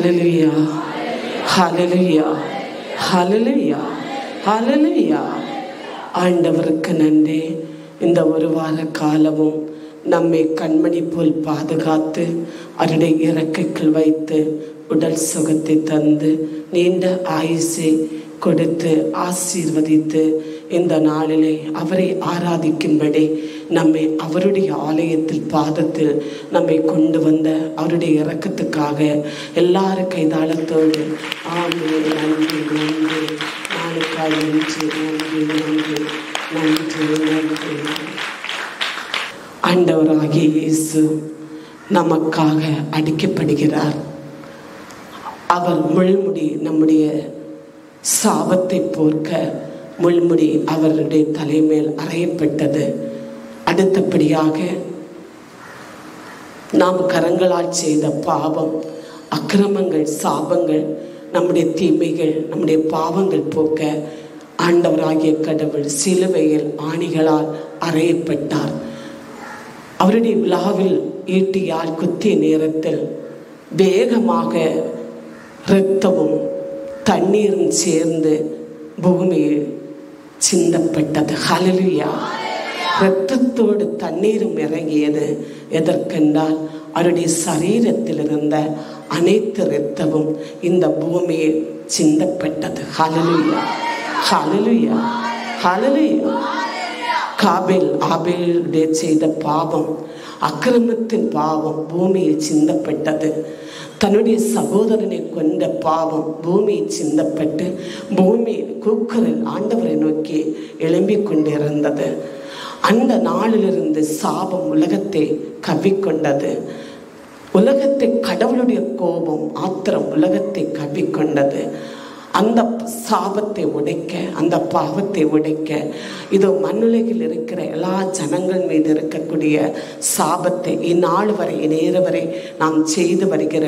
ஹல்லேலூயா, ஹல்லேலூயா, ஹல்லேலூயா, ஹல்லேலூயா. ஆண்டவருக்கு நன்றி. இந்த ஒரு வார காலமும் நம்மை கண்மணி போல் பாதுகாத்து அவருடைய இறக்கைக்குள் வைத்து உடல் சுகத்தை தந்து நீண்ட ஆயுசை கொடுத்து ஆசீர்வதித்து இந்த நாளிலே அவரை ஆராதிக்கும்படி நம்மை அவருடைய ஆலயத்தில் பாதத்தில் நம்மை கொண்டு வந்த அவருடைய இரக்கத்துக்காக எல்லாரும் கைதாளத்தோடு ஆமென். நன்றி, நன்றி, நாளுக்காய் நன்றி, நன்றி, நன்றி, நன்றி, நன்றி. ஆண்டவராகிய இயேசு நமக்காக அடிக்கப்படுகிறார். அவர் முள்முடி நம்முடைய சாபத்தை போர்க்க முள்முடி அவருடைய தலைமேல் அறையப்பட்டது. அடுத்தபடியாக நாம் கரங்களால் செய்த பாவம், அக்கிரமங்கள், சாபங்கள், நம்முடைய தீமைகள், நம்முடைய பாவங்கள் போக்க ஆண்டவராகிய கடவுள் சிலுவையில் ஆணிகளால் அறையப்பட்டார். அவருடைய விழாவில் ஈட்டியால் குத்திய நேரத்தில் வேகமாக இரத்தமும் தண்ணீரும் சேர்ந்து பூமியில் சிந்தப்பட்டது. ஹல்லேலூயா. இரத்தத்தோடு தண்ணீரும் இறங்கியது. எதற்கென்றால் அவருடைய சரீரத்தில் இருந்த அனைத்து இரத்தமும் இந்த பூமியில் சிந்தப்பட்டது. ஹல்லேலூயா, ஹல்லேலூயா, ஹல்லேலூயா. ஆபேலுடைய செய்த பாவம், அக்கிரமத்தின் பாவம் பூமியில் சிந்தப்பட்டது. தன்னுடைய சகோதரனை கொண்ட பாவம் பூமியில் சிந்தப்பட்டு பூமியில் கூக்குரல் ஆண்டவரை நோக்கி எழும்பிக் கொண்டிருந்தது. அந்த நாளிலிருந்து சாபம் உலகத்தை கவ்விக்கொண்டது. உலகத்தை கடவுளுடைய கோபம், ஆத்திரம் உலகத்தை கவ்விக்கொண்டது. அந்த சாபத்தை உடைக்க, அந்த பாவத்தை உடைக்க, இதோ மண்ணுலகில் இருக்கிற எல்லா ஜனங்கள் மீது இருக்கக்கூடிய சாபத்தை இந்நாள் வரை, இந்நேர வரை நாம் செய்து வருகிற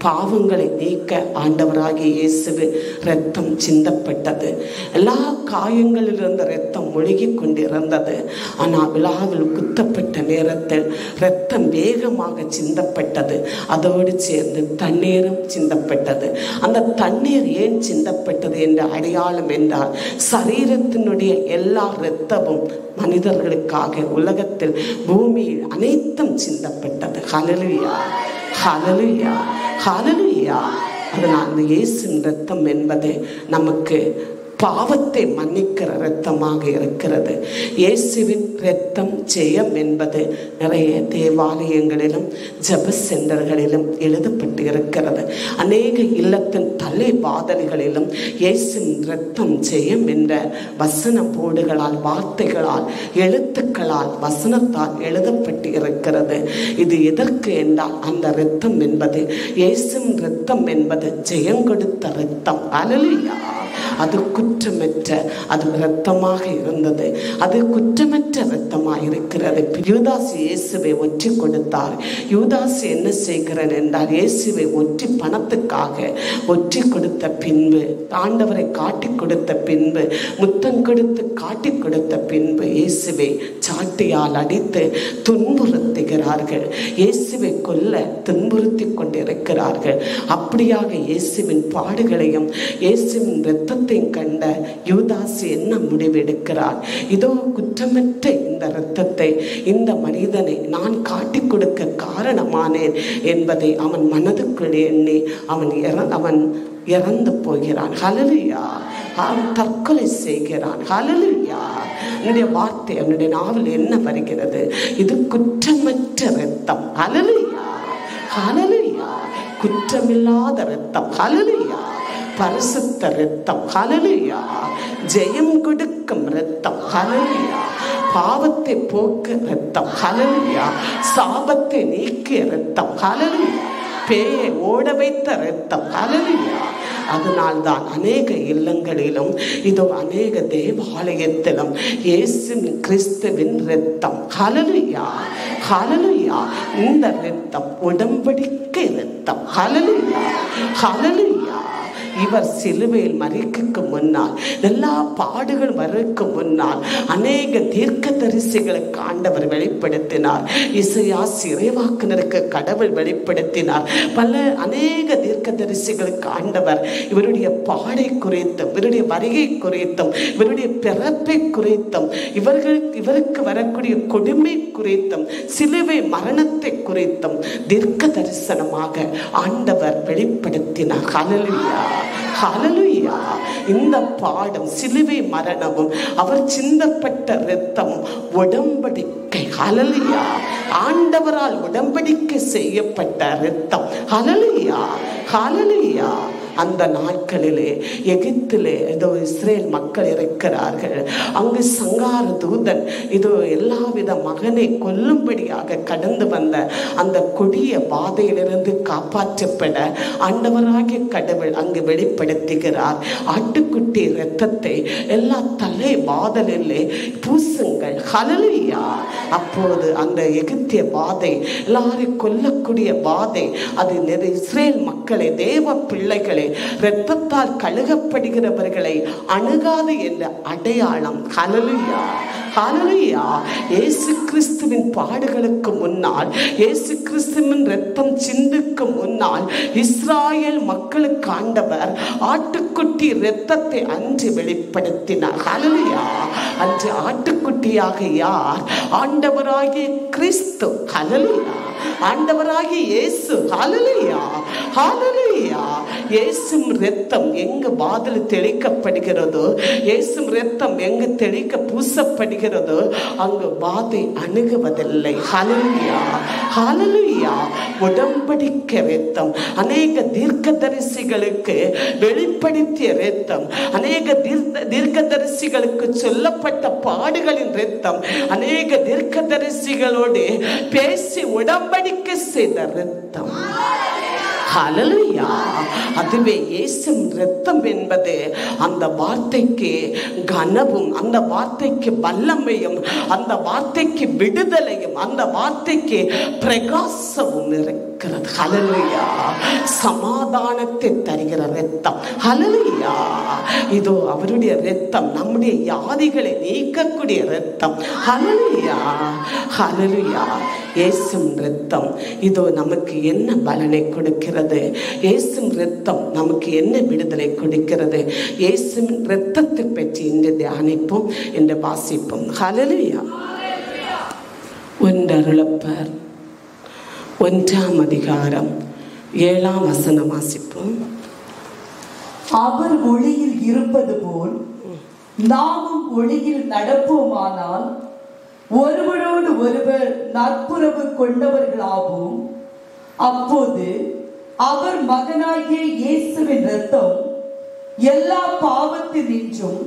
பாவங்களை நீக்க ஆண்டவராகிய இயேசுவு இரத்தம் சிந்தப்பட்டது. எல்லா காயங்களிலிருந்து இரத்தம் ஒழுகி கொண்டிருந்தது. ஆனால் விழாவில் குத்தப்பட்ட நேரத்தில் இரத்தம் வேகமாக சிந்தப்பட்டது. அதோடு சேர்ந்து தண்ணீரும் சிந்தப்பட்டது. அந்த தண்ணீர் ஏன் சிந்தப்பட்டது என்ற அடையாளம் என்றால், சரீரத்தினுடைய எல்லா இரத்தமும் மனிதர்களுக்காக உலகத்தில் பூமியில் அனைத்தும் சிந்தப்பட்டது. ஹல்லேலூயா, ஹல்லேலூயா, ஹல்லேலூயா. அதனால் அந்த இயேசுவின் இரத்தம் என்பது நமக்கு பாவத்தை மன்னிக்கிற இரத்தமாக இருக்கிறது. இயேசுவின் இரத்தம் ஜெயம் என்பது நிறைய தேவாலயங்களிலும் ஜெப சென்டர்களிலும் எழுதப்பட்டு இருக்கிறது. அநேக இல்லத்தின் தலை வாதல்களிலும் இயேசுவின் இரத்தம் ஜெயம் என்ற வசன போர்டுகளால், வார்த்தைகளால், எழுத்துக்களால், வசனத்தால் எழுதப்பட்டு இருக்கிறது. இது எதற்கு என்றால், அந்த இரத்தம் என்பது, இயேசுவின் இரத்தம் என்பது ஜெயம் கொடுத்த இரத்தம். ஹல்லேலூயா. அது குற்றமற்ற, அது இரத்தமாக இருந்தது. அது குற்றமற்ற இரத்தமாக இருக்கிறது. யூதாஸ் இயேசுவை ஒற்றி கொடுத்தார். யூதாஸ் என்ன செய்கிறார் என்றால், இயேசுவை ஒற்றி பணத்துக்காக ஒற்றி கொடுத்த பின்பு, ஆண்டவரை காட்டி கொடுத்த பின்பு, முத்தம் கொடுத்து காட்டி கொடுத்த பின்பு இயேசுவை சாட்டியால் அடித்து துன்புறுத்துகிறார்கள். இயேசுவை கொல்ல துன்புறுத்தி கொண்டிருக்கிறார்கள். அப்படியாக இயேசுவின் பாடுகளையும் இயேசுவின் இரத்தத்தையும் கண்ட யூதாஸ் என்ன முடிவெடுக்கிறார்? இதோ குற்றமற்ற இந்த இரத்தத்தை, இந்த மனிதனை நான் காட்டிக் கொடுக்க காரணமானேன் என்பதை அவன் மனதுக்குள் எண்ணி அவன் இறந்து போகிறான். ஹல்லேலூயா. அவன் தற்கொலை செய்கிறான். ஹல்லேலூயா. என்னுடைய வார்த்தை, அவனுடைய நாவல் என்ன வருகிறது? இது குற்றமற்ற இரத்தம். ஹல்லேலூயா, ஹல்லேலூயா. குற்றமில்லாத இரத்தம். ஹல்லேலூயா. பரிசுத்த இரத்தம். ஹல்லேலூயா. ஜெயம் கொடுக்கும் இரத்தம். ஹல்லேலூயா. பாவத்தை போக்க இரத்தம். ஹல்லேலூயா. சாபத்தை நீக்கிய இரத்தம். ஹல்லேலூயா. பேயை ஓட வைத்த இரத்தம். ஹல்லேலூயா. அதனால்தான் அநேக இல்லங்களிலும், இதோ அநேக தேவாலயத்திலும் இயேசுவின் கிறிஸ்துவின் இரத்தம். ஹல்லேலூயா, ஹல்லேலூயா. இந்த இரத்தம் உடன்படிக்கை இரத்தம். ஹல்லேலூயா, ஹல்லேலூயா. இவர் சிலுவையில் மரிக்கு முன்னால், எல்லா பாடுகள் வரக்கு முன்னால் அநேக தீர்க்க தரிசிகளுக்கு ஆண்டவர் வெளிப்படுத்தினார். இசையாஸ் இறைவாக்கினருக்கு கடவுள் வெளிப்படுத்தினார். அநேக தீர்க்க தரிசிகளுக்கு ஆண்டவர் இவருடைய பாடை குறித்தும், இவருடைய வருகை குறித்தும், இவருடைய பிறப்பை குறித்தும், இவருக்கு வரக்கூடிய கொடுமை குறித்தும், சிலுவை மரணத்தை குறித்தும் தீர்க்க தரிசனமாக ஆண்டவர் வெளிப்படுத்தினார். ஹல்லேலூயா, ஹல்லேலூயா. இந்த பாடம், சிலுவை மரணமும் அவர் சிந்தப்பட்ட இரத்தமும் உடன்படிக்கை. ஹல்லேலூயா. ஆண்டவரால் உடன்படிக்கை செய்யப்பட்ட இரத்தம். ஹல்லேலூயா, ஹல்லேலூயா. அந்த நாட்களிலே எகிப்திலே ஏதோ இஸ்ரேல் மக்கள் இருக்கிறார்கள். அங்கு சங்கார தூதன் இதோ எல்லாவித மகனை கொல்லும்படியாக கடந்து வந்த அந்த கொடிய பாதையிலிருந்து காப்பாற்றப்பட ஆண்டவராகிய கடவுள் அங்கு வெளிப்படுத்துகிறார். ஆட்டுக்குட்டி இரத்தத்தை எல்லா தலை வாதலிலே பூசுங்கள். ஹல்லேலூயா. அப்போது அந்த எகிப்திய பாதை, எல்லாரையும் கொல்லக்கூடிய பாதை, அது இஸ்ரேல் மக்களை, தேவ பிள்ளைகளை, இரத்தத்தால் கழுகப்படுகிறவர்களை அணுகாது என்ற அடையாளம். ஹல்லேலூயா, ஹல்லேலூயா. இயேசு கிறிஸ்துவின் பாடுகளுக்கு முன்னால், இயேசு கிறிஸ்துவின் இரத்தம் சிந்துக்கு முன்னால் இஸ்ராயேல் மக்களுக்கு ஆண்டவர் ஆட்டுக்குட்டி இரத்தத்தை அன்று வெளிப்படுத்தினார். ஹல்லேலூயா. அன்று ஆட்டுக்குட்டியாக யார்? ஆண்டவராகிய கிறிஸ்து. ஹல்லேலூயா. ஆண்டவராகிய இயேசு. ஹல்லேலூயா, ஹல்லேலூயா. இயேசும் இரத்தம் எங்கு வாதில் தெளிக்கப்படுகிறதோ, இயேசும் இரத்தம் எங்கு தெளிக்க பூசப்படுகிறதோ அங்கு வாதை அணுகுவதில்லை. ஹல்லேலூயா, ஹல்லேலூயா. உடன்படிக்கை இரத்தம், அநேக தீர்க்கதரிசிகளுக்கு வெளிப்படுத்திய இரத்தம், அநேக தீர்க்கதரிசிகளுக்கு சொல்லப்பட்ட பாடுகளின் இரத்தம், அநேக தீர்க்கதரிசிகளோடு பேசி உடன்படிக்கை செய்த இரத்தம். ஹல்லேலூயா. அதுவே இயேசுவின் இரத்தம் என்பது அந்த வார்த்தைக்கு கனவும், அந்த வார்த்தைக்கு வல்லமையும், அந்த வார்த்தைக்கு விடுதலையும், அந்த வார்த்தைக்கு பிரகாசமும் இருக்கிறது. ஹல்லேலூயா. சமாதானத்தை தருகிற இரத்தம். ஹல்லேலூயா. இதோ அவருடைய இரத்தம் நம்முடைய வியாதிகளை நீக்கக்கூடிய இரத்தம். ஹல்லேலூயா, ஹல்லேலூயா. இயேசுவின் இரத்தம் இதோ நமக்கு என்ன பலனை கொடுக்கிறது? இயேசுவின் இரத்தம் நமக்கு என்ன விடுதலை கொடுக்கிறது? இயேசுவின் இரத்தத்தை பற்றி இன்று தியானிப்போம், என்று வாசிப்போம். ஹல்லேலூயா. ஒன்றருளப்பர் 1ஆம் அதிகாரம் 7ஆம் வசனம் வாசிப்போம். அவர் ஒளியில் இருப்பது போல் நாமும் ஒளியில் நடப்போமானால் ஒருவரோடு ஒருவர் நட்புறவு கொண்டவர்களாகவும், அப்போது அவர் மகனாகிய இயேசுவின் இரத்தம் எல்லா பாவத்தினின்றும்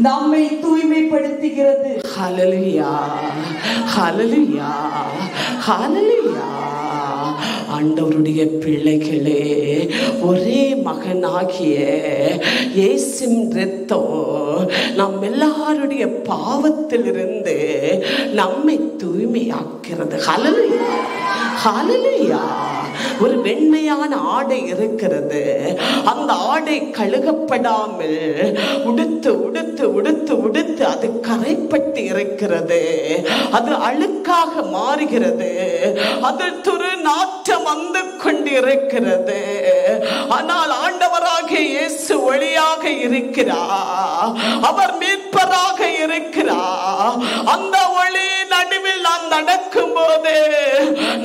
நம்மை தூய்மைப்படுத்துகிறது. ஹல்லேலூயா, ஹல்லேலூயா, ஹல்லேலூயா. ஆண்டவருடைய பிள்ளைகளே, ஒரே மகனாகிய இயேசுவின் இரத்தம் நம் எல்லாருடைய பாவத்திலிருந்து நம்மை தூய்மையாக்கிறது. ஹல்லேலூயா, ஹல்லேலூயா. ஒரு வெண்மையான ஆடை இருக்கிறது. அந்த ஆடை கழுகப்படாமல் உடுத்து உடுத்து உடுத்து உடுத்து அது கரைப்பட்டு இருக்கிறது. அது அழுக்காக மாறுகிறது. அது துரு நாற்றம் வந்து கொண்டிருக்கிறது. ஆனால் ஆண்டவராகிய இயேசு ஒளியாக இருக்கிறார். அவர் மீட்பராக இருக்கிறார். அந்த ஒளி நடுவில் நாம் நடக்கும் போது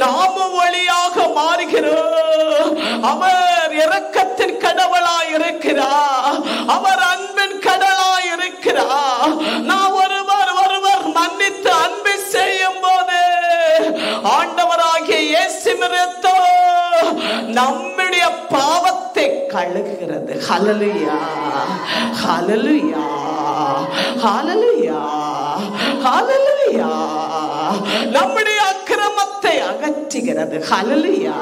நாமும் ஒளியாக மாறுகிறோம். அவர் இரக்கத்தின் கடவுளாய் இருக்கிறார். அவர் அன்பின் கடலாய் இருக்கிறார். நாம் ஒருவர் ஒருவர் மன்னித்து அன்பு செய்யும் போது ஆண்டவராகிய இயேசுவின் இரத்தம் நம்முடைய பாவத்தை கழுகுகிறது. ஹல்லேலூயா, ஹல்லேலூயா, ஹல்லேலூயா, ஹல்லேலூயா. நம்முடைய அக்கிரமத்தை அகற்றுகிறது. ஹல்லேலூயா,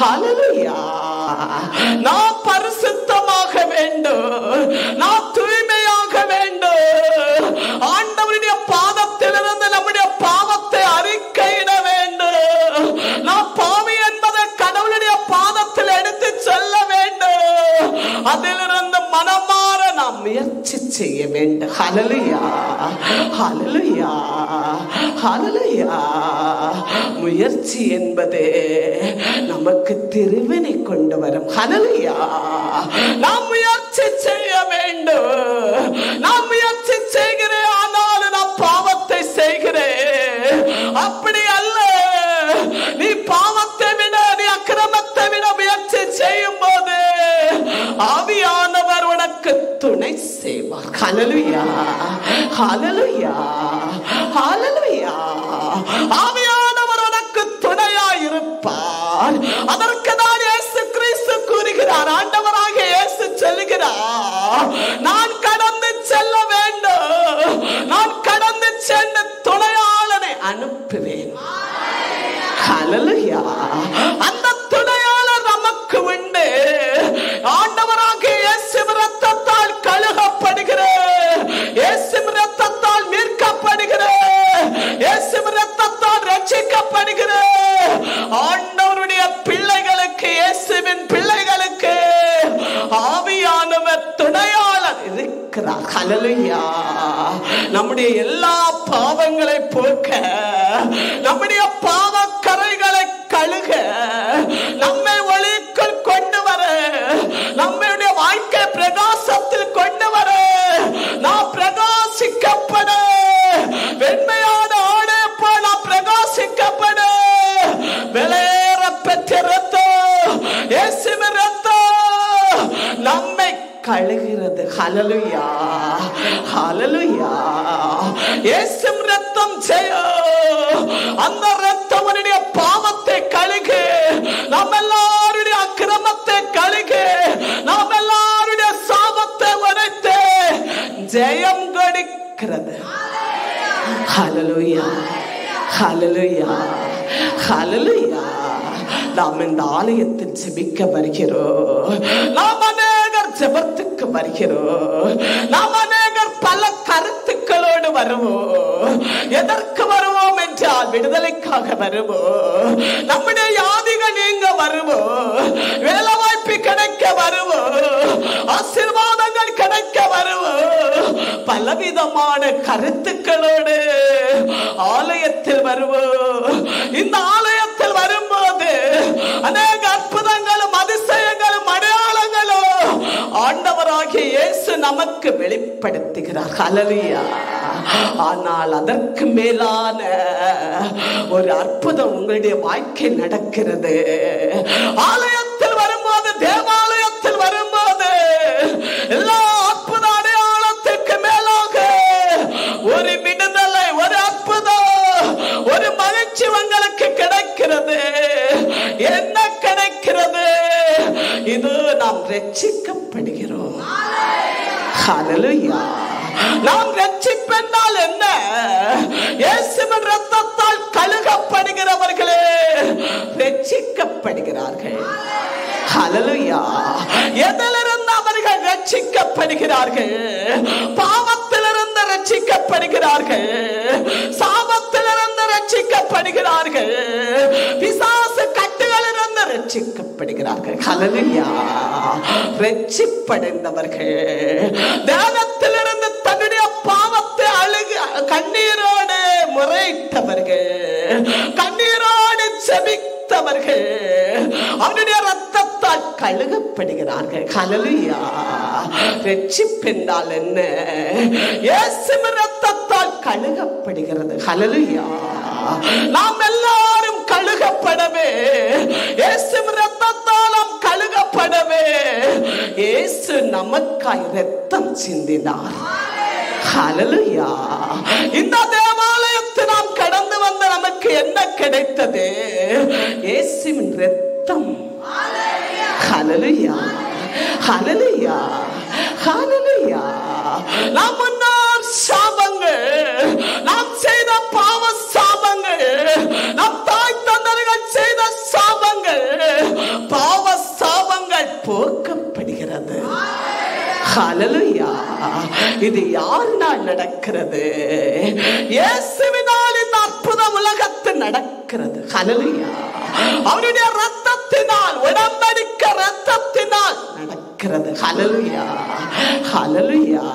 ஹல்லேலூயா. நாம் பரிசுத்தமாக வேண்டும், நாம் தூய்மையாக வேண்டும். ஆண்டவருடைய பாதத்திலிருந்து நம்முடைய பாவத்தை அறிக்கையிட வேண்டும். நாம் பாவி என்பதை கடவுளுடைய பாதத்தில் எடுத்து சொல்ல வேண்டும். செய்ய வேண்டும். ஹல்லேலூயா, ஹல்லேலூயா, ஹல்லேலூயா. முயற்சி என்பது நமக்கு திருவினை கொண்டு வரும். ஹல்லேலூயா. நாம் முயற்சி செய்ய வேண்டும். நாம் முயற்சி செய்கிறேன், ஆனாலும் நான் பாவத்தை செய்கிறேன். அப்படி அல்ல. நீ பாவத்தை விட, நீ அக்கிரமத்தை விட முயற்சி செய்யும் போது ஆவியானவர் உனக்கு துணை செய்வார். ஹல்லேலூயா, ஹல்லேலூயா, ஹல்லேலூயா. ஆவியானவர் உனக்கு துணையாய் இருப்பார். அதற்கு தான் இயேசு கிறிஸ்து கூறுகிறார், ஆண்டவராக இயேசு சொல்லுகிறார், நான் கடந்து செல்ல வேண்டும், நான் கடந்து சென்று துணையாளனை அனுப்புவேன். ஹல்லேலூயா. அந்த துணையாளர் நமக்கு உண்டு. ஆண்டவராக இயேசு இரத்தத்தால் கழுகப்படுகிற, இயேசு இரத்தத்தால் மீட்கப்படுகிற, இயேசு இரத்தத்தால் ரட்சிக்கப்படுகிற ஆண்டவருடைய பிள்ளைகளுக்கு, இயேசுவின் பிள்ளைகளுக்கு ஆவியானவர் துணையாளர் இருக்கிறார். ஹல்லேலூயா. நம்முடைய எல்லா பாவங்களை போக்க, நம்முடைய பாவக்கரைகளை கழுக, நம்மை ஒளிக்குள் கொண்டு வர, நம்முடைய வாழ்க்கை பிரகாசத்தில் கொண்டு வர, நாம் பிரகாசிக்கப்பட, வெண்மையான ஆடை போல பிரகாசிக்கப்பட, வெளியேற பெற்ற ரத்தம், இயேசுவின் ரத்தம் நம்மை கழுகிறது. ஹல்லேலூயா, ஹல்லேலூயா. இயேசு ரத்தம் செய்யும். அந்த ரத்தம் உன்னுடைய பாவத்தை கழுகு, நாம் எல்லாருடைய அக்கிரமத்தை கழுகு, நாம் எல்லாருடைய சாபத்தை உடைத்து ஜெயம் கொடுக்கிறது. ஹல்லேலூயா, ஹல்லேலூயா, ஹல்லேலூயா. நாம் இந்த ஆலயத்தில் ஜெபிக்க வருகிறோம். நாம் அநேகர் ஜெபத்துக்கு வருகிறோம். நாம் அநேகர் பல கருத்துக்களோடு வருவோம். எதற்கு வருவோம் என்றால் விடுதலைக்காக வருவோம். நம்முடைய வியாதிகள் நீங்க வருவோம். வேலை வாய்ப்பு கிடைக்க வருவோம். ஆசீர்வாதங்கள் கிடைக்க வருவோம். பலவிதமான கருத்துக்களோடு ஆலயத்தில் வருவோம். இந்த ஆலயத்தில் வரும்போது அநேக அற்புதங்களும் அதிசயங்களும் அடையாளங்களும் ஆண்டவராகிய இயேசு நமக்கு வெளிப்படுத்துகிறார். ஹல்லேலூயா. ஆனால் அதற்கு மேலான ஒரு அற்புதம் உங்களுடைய வாழ்க்கை நடக்கிறது. ஆலயத்தில் வரும்போது, தேவாலயத்தில் வரும்போது எல்லா அற்புத அடையாளத்துக்கு மேலாக ஒரு விடுதலை, ஒரு அற்புதம், ஒரு மகிழ்ச்சி உங்களுக்கு கிடைக்கிறது. என்ன கிடைக்கிறது? இது நாம் ரட்சிக்கப்படுகிறோம். ஹல்லேலூயா. நாம் ரட்சிப்பென்றால் என்ன? இயேசுவின் இரத்தத்தால் கழுகப்படுகிறவர்களே ரட்சிக்கப்படுகிறார்கள். ஹல்லேலூயா. எதிலிருந்து அவர்கள் ரட்சிக்கப்படுகிறார்கள்? பாவத்திலிருந்து ரட்சிக்கப்படுகிறார்கள், சாபத்திலிருந்து ரட்சிக்கப்படுகிறார்கள், பிசாசு கட்டுகளிலிருந்து ரட்சிக்கப்படுகிறார்கள். ஹல்லேலூயா. ரட்சிப்படைந்தவர்கள் தேவத்திலிருந்து தன்னுடைய பாவத்தை அழுகு கண்ணீரோடு முறையிட்டவர்கள், கண்ணீரோடு ஜெபித்தவர்கள் அவனுடைய ரத்தத்தால் கழுகப்படுகிறார்கள். ஹல்லேலூயா. ரட்சிப்பென்றால் என்ன? இயேசுவின் ரத்தத்தால் கழுகப்படுகிறது. ஹல்லேலூயா. நாம் எல்லாரும் கழுகப்படவே, இயேசுவின் ரத்தத்தால் நாம் கழுகப்படவே இயேசு நமக்காய் ரத்தம் சிந்தினார். ஹல்லேலூயா. இந்த தேவாலயத்தில் நாம் கடந்து வந்த நமக்கு என்ன கிடைத்தது? இயேசுவின் ரத்தம். ஹல்லேலூயா, ஹல்லேலூயா, ஹல்லேலூயா. நாம் முன்னால் சாபங்கள், நாம் செய்த பாவ சாபங்கள், நம் தாய் தந்தர்கள் செய்த சாபங்கள், பாவ சாபங்கள் போக்கப்படுகிறது. ஹல்லேலூயா. இது யாருனால் நடக்கிறது? இயேசுவினால் இந்த அற்புதம் உலகத்தில் நடக்கிறது. ஹல்லேலூயா. அவருடைய ரத்தத்தினால், உடன்படிக்கை ரத்தத்தினால் நடக்கிறது. ஹல்லேலூயா, ஹல்லேலூயா.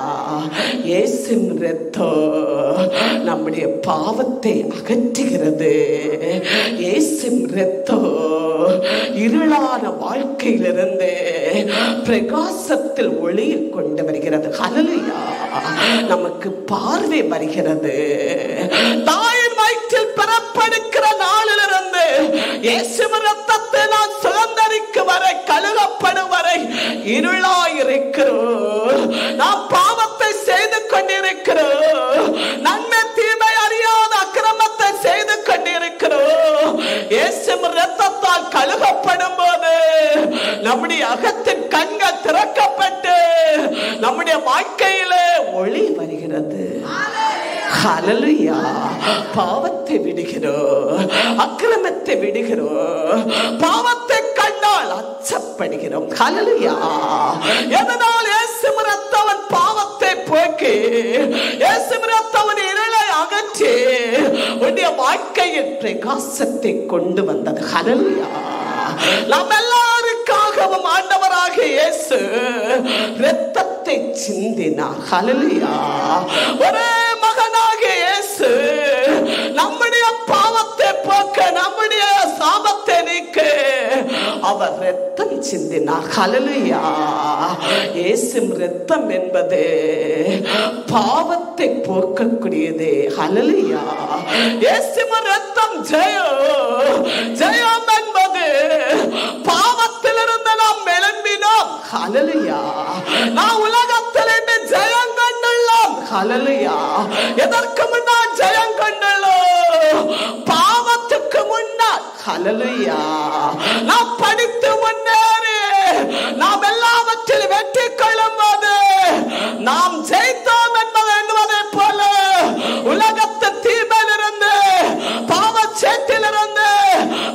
இயேசுவின் இரத்தம் நம்முடைய பாவத்தை அகற்றுகிறது. இயேசுவின் இரத்தம் இருளான வாழ்க்கையிலிருந்து பிரகாசத்தில் ஒளியை கொண்டு வருகிறது. ஹல்லேலூயா. நமக்கு பார்வை வருகிறது. தாயின் வயிற்றில் பிறப்பெடுக்கிற நாளிலிருந்து இயேசுவின் இரத்தத்தை நான் சுதந்தரிக்கும் வரை, கழுகப்படும் வரை இருளாயிருக்கிறோம். நாம் பாவத்தை செய்து கொண்டிருக்கிறோம். நன்மை தீமை அறியாத அக்கிரமத்தை செய்து கொண்டிருக்கிறோம். இயேசுவின் இரத்தத்தால் கழுகப்படும் போது நம்முடைய அகத்தின் கண்கள் திறக்கப்பட்டு நம்முடைய வாழ்க்கையிலே ஒளி வருகிறது. ஹல்லேலூயா. பாவத்தை விடுகிறோம், அக்கிரமத்தை விடுகிறோம். பாவத்தை கண்டால் அச்சப்படுகிறோம். ஹல்லேலூயா. எதனால்? இயேசுவின் இரத்தம் பாவத்தை போக்கி, இயேசுவின் இரத்தம் இருளை அகற்றி உன்னுடைய வாழ்க்கையில் பிரகாசத்தை கொண்டு வந்தது. ஹல்லேலூயா. நாம் எல்லாருக்காகவும் ஆண்டவராக இயேசு இரத்தத்தை சிந்தினார். ஹல்லேலூயா. ஒரே மகனாக இயேசு நம்முடைய பாவத்தை போக்க, நம்முடைய சாபத்தை நீக்க அவர் இரத்தம் சிந்தினார். ஹல்லேலூயா. இயேசுவின் இரத்தம் என்பது பாவத்தை போக்கக்கூடியது. ஹல்லேலூயா. இயேசுவின் இரத்தம் ஜெயம். ஜெயம் என்பது பாவத்திலிருந்து நாம் எழும்பினோம். ஹல்லேலூயா. நான் உலகத்திலிருந்து ஜெயம் கண்டுள்ளோம். ஹல்லேலூயா. எதற்கு முன்னால் ஜெயம் கண்டுள்ளோம்? பாவத்துக்கு முன்னால். ஹல்லேலூயா. நாம் படித்து முன்னேறி நாம் எல்லாவற்றிலும் வெற்றி கொள்ளும் போது நாம் ஜெயித்தோம் என்பதை போல உலகத்து தீமையிலிருந்து, பாவ சேற்றிலிருந்து,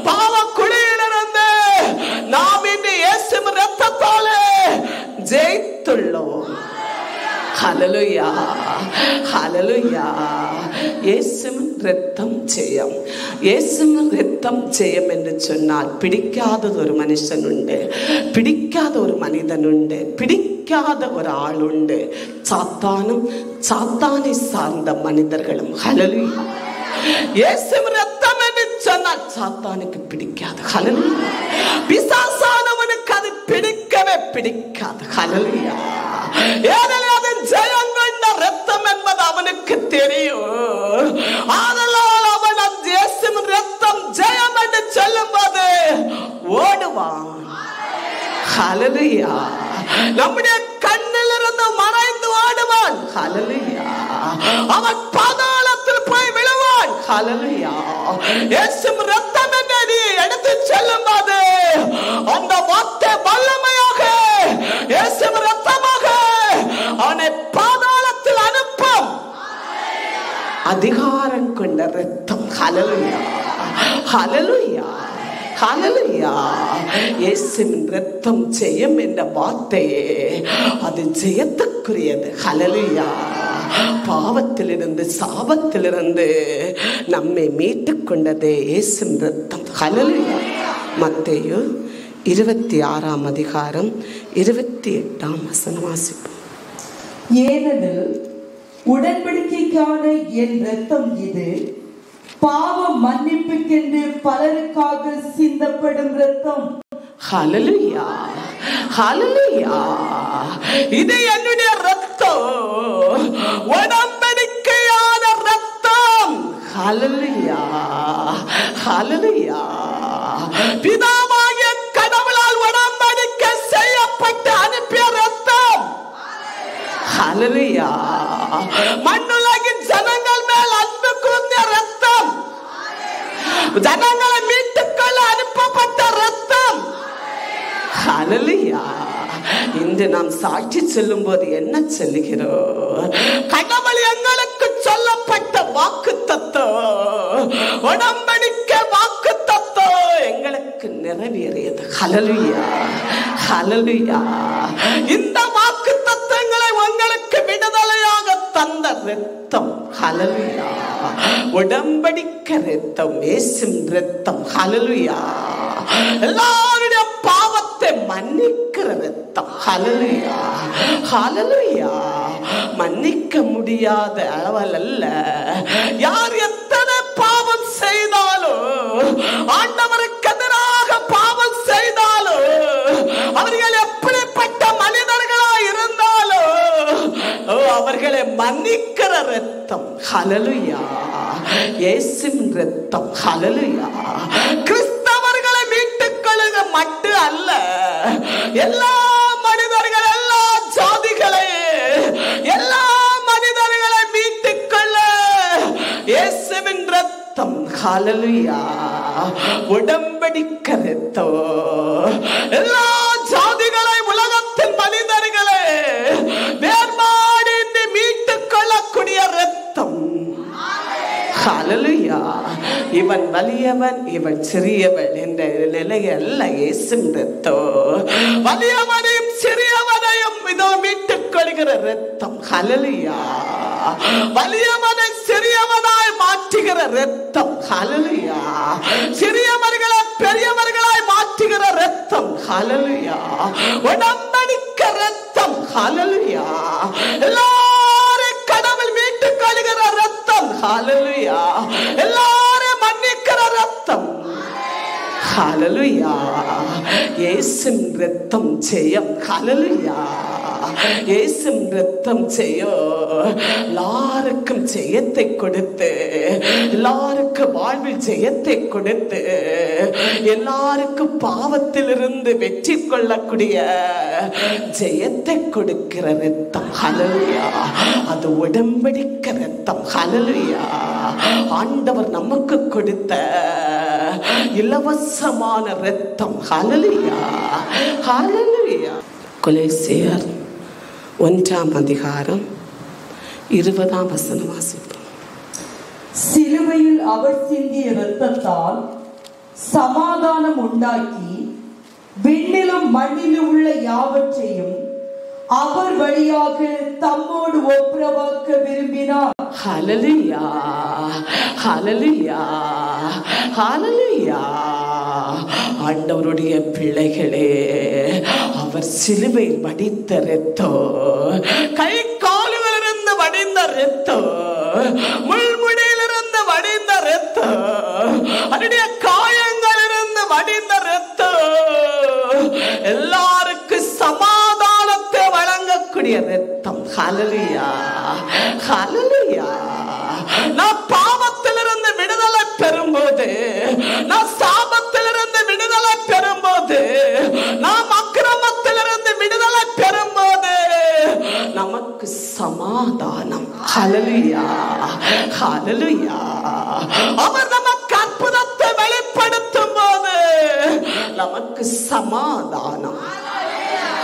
பாவ குழியிலிருந்து நாம் இன்று இயேசுவின் இரத்தத்தாலே ஜெயித்துள்ளோம். ஹல்லேலூயா. ஹல்லேலூயா. இயேசுவின் இரத்தம் ஜெயம். இயேசுவின் இரத்தம் ஜெயம் என்று சொன்னால் பிடிக்காதது ஒரு மனுஷன் உண்டு, பிடிக்காத ஒரு மனிதன் உண்டு, பிடிக்காத ஒரு ஆள் உண்டு. சாத்தானும் சாத்தானை சார்ந்த மனிதர்களும். ஹல்லேலூயா. இயேசுவின் இரத்தம் என்று சொன்னால் சாத்தானுக்கு பிடிக்காது. ஹல்லேலூயா. பிசாசானவனுக்கு அது பிடிக்கவே பிடிக்காது. ஹல்லேலூயா. ஏனெனில் அது ஜெயம் கொண்ட இரத்தம் என்பது அவனுக்கு தெரியும். ஆதலால் அவன் இயேசுவின் இரத்தம் ஜெயம் என்று சொல்லும் போது ஓடுவான். ஹல்லேலூயா. நம்முடைய கண்ணில் இருந்து மறைந்து ஓடுவான். ஹல்லேலூயா. அவன் பாதாளத்தில் போய் விழுவான். ஹல்லேலூயா. இயேசுவின் இரத்தம் என்று நீ எடுத்து செல்லும் போது அந்த வார்த்தை வல்லமையாக இயேசுவின் இரத்தமாக அவனை பாதாளத்தில் அனுப்பும் அதிகாரம் கொண்ட இரத்தம். ஹல்லேலூயா. ஹல்லேலூயா. ஹல்லேலூயா. இயேசுவின் இரத்தம் ஜெயம் என்ற வார்த்தையே அது ஜெயத்துக்குரியது. ஹல்லேலூயா. பாவத்திலிருந்து, சாபத்திலிருந்து நம்மை மீட்டுக் கொண்டதே இயேசுவின் இரத்தம். ஹல்லேலூயா. மத்தேயு 26ஆம் அதிகாரம் 28ஆம் வசனம் வாசிப்போம். ஏனெனில் உடன்படிக்கைக்கான என் இரத்தம் இது, பாவ மன்னிப்புக்கென்று பலருக்காக சிந்தப்படும் இரத்தம். ஹல்லேலூயா. ஹல்லேலூயா. இது என்னுடைய இரத்தம், உடன்படிக்கையான இரத்தம். ஹல்லேலூயா. ஹல்லேலூயா. பிதாவாகிய கடவுளால் உடன்படிக்கை செய்யப்பட்டு அனுப்பிய இரத்தம். ஹல்லேலூயா. மண்ணுலகின் ஜனங்கள் மேல் அன்பு கூர்ந்த இரத்தம், ஜனங்களை மீட்டுக்கொள்ள அனுப்பப்பட்ட இரத்தம். ஹல்லேலூயா. இன்று நாம் சாட்சி சொல்லும் போது என்ன சொல்லுகிறோம்? கடவுள் எங்களுக்கு சொல்லப்பட்ட வாக்குத்தத்தம், உடன்படிக்கை வாக்குத்தத்தம் எங்களுக்கு நிறைவேறியது. ஹல்லேலூயா. ஹல்லேலூயா. இந்த வாக்குத்தத்தங்களை உங்களுக்கு விடுதலையாக தந்த இரத்தம். ஹல்லேலூயா. உடன்படிக்கை இரத்தம், இயேசுவின் இரத்தம். ஹல்லேலூயா. எல்லாருடைய பாவத்தை மன்னிக்கிற இரத்தம். ஹல்லேலூயா, ஹல்லேலூயா. மன்னிக்க முடியாத அளவில் அல்ல, யார் எத்தனை பாவம் செய்தாலும், ஆண்டவருக்கு எதிராக பாவம் செய்தாலும், அவர்கள் எப்படிப்பட்ட மனிதர்களா இருந்தாலும் அவர்களை மன்னிக்கிற ரத்தம், ஹல்லேலூயா, இயேசுவின் ரத்தம், ஹல்லேலூயா. கிறிஸ்தவர்களை மீட்டுக் கொள்ளுக மட்டும் அல்ல, எல்லா மனிதர்கள், எல்லா ஜாதிகளை, எல்லா மனிதர்களை மீட்டுக் கொள்ள இயேசுவின் ரத்தம், ஹல்லேலூயா, உடன்படிக்கை ரத்தம். எல்லா ஜாதிகளை, உலகத்தின் மனிதர்களை வேறுபாடு மீட்டுக் கொள்ளக்கூடிய ரத்தம், ஹல்லேலூயா. இவன் வலியவன், இவன் சிறியவன் என்ற நிலை அல்ல. இயேசுவின் ரத்தம் வலியவனையும் சிறியவனையும் இதோ மீட்டுக் கொள்கிற ரத்தம், ஹல்லேலூயா. வலியவனை சிறியவனாய் மாற்றுகிற ரத்தம், ஹல்லேலூயா. சிறியவர்களை பெரியவர்களாய் மாற்றுகிற ரத்தம், ஹல்லேலூயா. உடன்படிக்கை ரத்தம், ஹல்லேலூயா. எல்லாரும் கடவுள் மீட்டுக் கொள்கிற ரத்தம், ஹல்லேலூயா. எல்லாரும் மன்னிக்கிற ரத்தம், ஹல்லேலூயா. இயேசுவின் ரத்தம் ஜெயம், ஹல்லேலூயா. இயேசுவின் ரத்தம் ஜெயம். எல்லாருக்கும் ஜெயத்தை கொடுத்து, எல்லாருக்கும் வாழ்வில் ஜெயத்தை கொடுத்து, எல்லாருக்கும் பாவத்திலிருந்து வெற்றி கொள்ளக்கூடிய ஜெயத்தை கொடுக்கிற ரத்தம், ஹல்லேலூயா. அது உடன்படிக்கை ரத்தம், ஹல்லேலூயா. ஆண்டவர் நமக்கு கொடுத்த இலவசமான ரத்தம், ஹல்லேலூயா, ஹல்லேலூயா. கொலோசியர் 1:20 வாசிப்போம். சிலுவையில் அவர் சிந்திய இரத்தத்தால் சமாதானம் உண்டாக்கி விண்ணிலும் மண்ணிலும் உள்ள யாவற்றையும் அவர் வழியாக தம்மோடு ஒப்புரவாக்க விரும்பினார். ஹல்லேலூயா, ஹல்லேலூயா, ஹல்லேலூயா. ஆண்டவருடைய பிள்ளைகளே, அவர் சிலுவையில் வடித்த இரத்தம், கை கால்களிலிருந்து வடிந்த இரத்தம், முள்முடியிலிருந்து வடிந்த இரத்தம், அவருடைய காயங்களிலிருந்து வடிந்த இரத்தம், எல்லாருக்கும் சமாதானத்தை வழங்கக்கூடிய இரத்தம், ஹல்லேலூயா, ஹல்லேலூயா. நான் பாவத்திலிருந்து விடுதலை பெறும்போது, நான் சாபத்திலிருந்து விடுதலை பெறும்போது, நாம் அக்கிரமத்திலிருந்து விடுதலை பெறும்போது நமக்கு சமாதானம், ஹல்லேலூயா, ஹல்லேலூயா. அவர் நமக்கு அற்புதத்தை வெளிப்படுத்தும் போது நமக்கு சமாதானம்,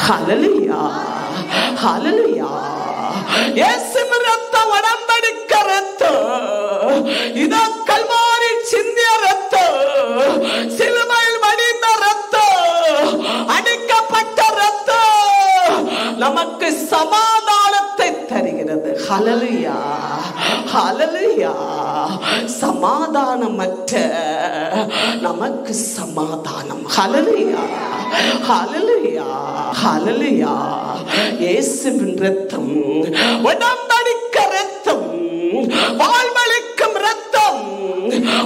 ஹல்லேலூயா, ஹல்லேலூயா. இயேசுவின் ரத்தம் உடன்படிக்கை ரத்தம், இதோ கல்வாரி சிந்திய ரத்தம், சிலுவையில் வடிந்த ரத்தம், அடிக்கப்பட்ட ரத்தம் நமக்கு சமாதானத்தை தருகிறது, ஹல்லேலூயா, ஹல்லேலூயா. சமாதானமற்ற நமக்கு சமாதானம், ஹல்லேலூயா, ஹல்லேலூயா, ஹல்லேலூயா. இயேசுவின் ரத்தம் உடன்படிக்கை ரத்தம், வாழ்வளிக்கும் ரத்தம்,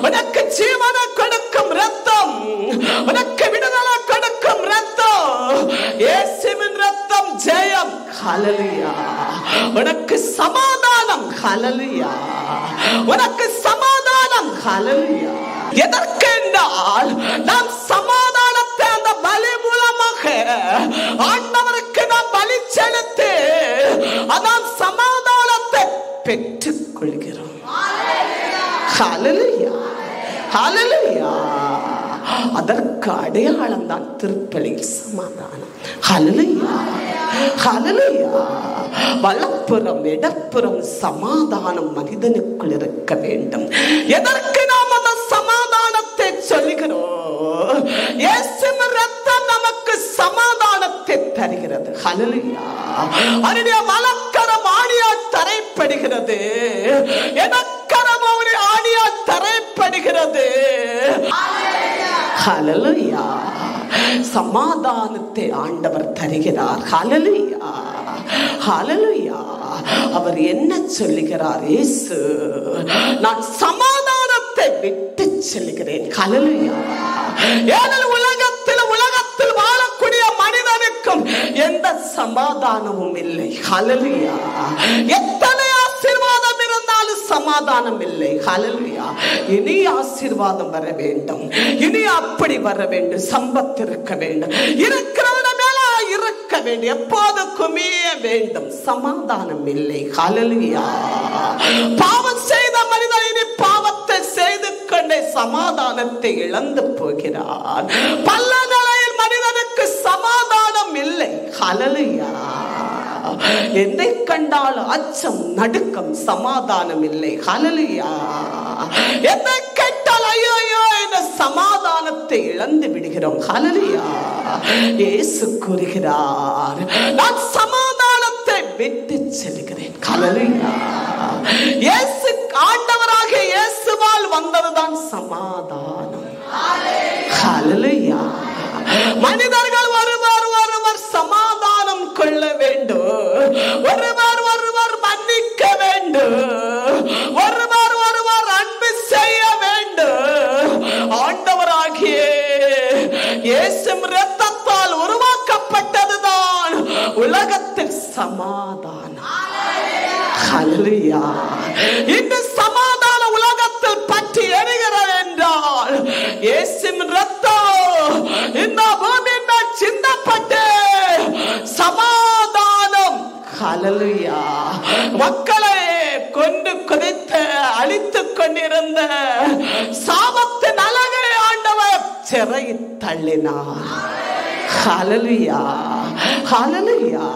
உனக்கு ஜீவனை கொடுக்கும் ரத்தம், உனக்கு விடுதலை கொடுக்கும் ரத்தம். இயேசுவின் ரத்தம் ஜெயம், ஹல்லேலூயா. உனக்கு சமாதானம், ஹல்லேலூயா, உனக்கு சமாதானம், ஹல்லேலூயா. எதற்கு என்றால் நாம் சமாதானத்தை அந்த பலி மூலமாக ஆண்டவருக்கு நாம் பலி செலுத்தி நாம் சமாதானத்தை பெற்றுக் கொள்கிறோம், ஹல்லேலூயா, ஹல்லேலூயா. அதற்கு அடையாளம் தான் திருப்பலியில் சமாதானம், ஹல்லேலூயா, ஹல்லேலூயா. வலப்புறம் இடப்புறம் சமாதானம் மனிதனுக்குள் இருக்க வேண்டும். எதற்கு நாம் அந்த சமாதானத்தை சொல்லுகிறோம்? இயேசுவின் ரத்தம் நமக்கு சமாதானத்தை தருகிறது, ஹல்லேலூயா. அவருடைய வலக்கரம் ஆணியால் தரைப்படுகிறது, இடக்கரம் அவருடைய ஆணியால் தரைப்படுகிறது, ஹல்லேலூயா. சமாதானத்தை ஆண்டவர் தருகிறார். ஹல்லேலூயா, ஹல்லேலூயா. அவர் என்ன சொல்லுகிறார்? இயேசு, நான் சமாதானத்தை விட்டு செல்கிறேன். ஹல்லேலூயா. ஏனெனில் உலகத்தில் வாழக்கூடிய மனிதனுக்கும் எந்த சமாதானமும் இல்லை. ஹல்லேலூயா. எத்தனை ஆசீர்வாதம் இருந்தாலும் சமாதானம் இல்லை. ஹல்லேலூயா. இனி ஆசீர்வாதம் வர வேண்டும், இனி அப்படி வர வேண்டும், சம்பத் இருக்க வேண்டும், இருக்கிறவன மேல இருக்க வேண்டும், எப்போது குமிய வேண்டும், சமாதானம் இல்லை. ஹல்லேலூயா. பாவம் செய்த மனிதன் இனி பாவத்தை செய்து கொண்டே சமாதானத்தை இழந்து போகிறார். பல நிலையில் மனிதனுக்கு சமாதானம் இல்லை. ஹல்லேலூயா. என்னை கண்டால் அச்சம், நடுக்கம், சமாதானம் இல்லை. ஹல்லேலூயா. என்னை கேட்டால் ஐயோ என்ற சமாதானத்தை இழந்து விடுகிறோம். ஹல்லேலூயா. இயேசு கூறுகிறார், நான் சமாதானத்தை விட்டு செல்கிறேன். ஹல்லேலூயா. இயேசு ஆண்டவராக இயேசுவால் வந்ததுதான் சமாதானம். ஹல்லேலூயா. மனிதர்கள் ஒருவர் சமாதானம் கொள்ள வேண்டும், ஒருவர் மன்னிக்க வேண்டும், ஒருவர் அன்பு செய்ய வேண்டும். ஆண்டவராகிய இயேசு இரத்தத்தால் உருவாக்கப்பட்டதுதான் உலகத்தில் சமாதானம். ஹல்லேலூயா. இந்த சமாதான உலகத்தில் பற்றி எரிகிறது என்றால் இயேசுவின் இரத்தம் இந்த பூமியின் மேல் சிந்தப்பட்டு சமாதானம். ஹல்லேலூயா. மக்களை கொண்டு குதித்து அழித்துக் கொண்டிருந்த சாபத்தின் அழகை ஆண்டவர் சிறையில் தள்ளினார். ஹல்லேலூயா, ஹல்லேலூயா.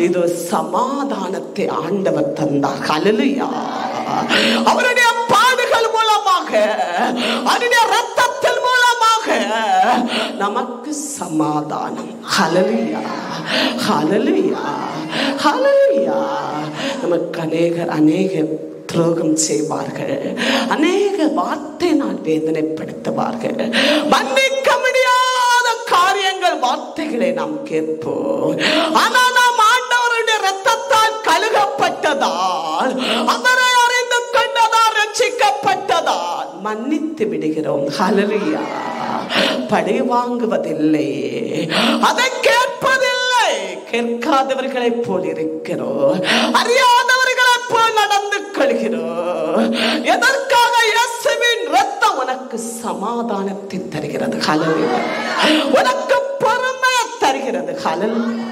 இது சமாதானத்தை ஆண்டவர் தந்தார். ஹல்லேலூயா. அவருடைய பாடுகள் மூலமாக, அவருடைய இரத்தத்தின் மூலமாக நமக்கு சமாதானம். ஹல்லேலூயா, ஹல்லேலூயா, ஹல்லேலூயா. நமக்கு அநேகர் துரோகம் செய்வார்கள், அநேக வார்த்தையினால் வேதனைப்படுத்துவார்கள், மன்னிக்க முடியாத காரியங்கள், வார்த்தைகளை நாம் கேட்போம். ஆனால் நாம் ஆண்டவருடைய இரத்தத்தால் கழுகப்பட்டதால், அவரை அறிந்து கொண்டதால், ரட்சிக்கப்பட்டதால் மன்னித்து விடுகிறோம். ஹல்லேலூயா. பழி வாங்குவதில்லை, அதை கேட்பதில்லை, கேட்காதவர்களை போல் இருக்கிறோம், அறியாதவர்களை போல் நடந்து கொள்கிறோம். எதற்காக? இயேசுவின் இரத்தம் உனக்கு சமாதானத்தை தருகிறது. ஹல்லேலூயா. உனக்கு பொறுமையை தருகிறது. ஹல்லேலூயா.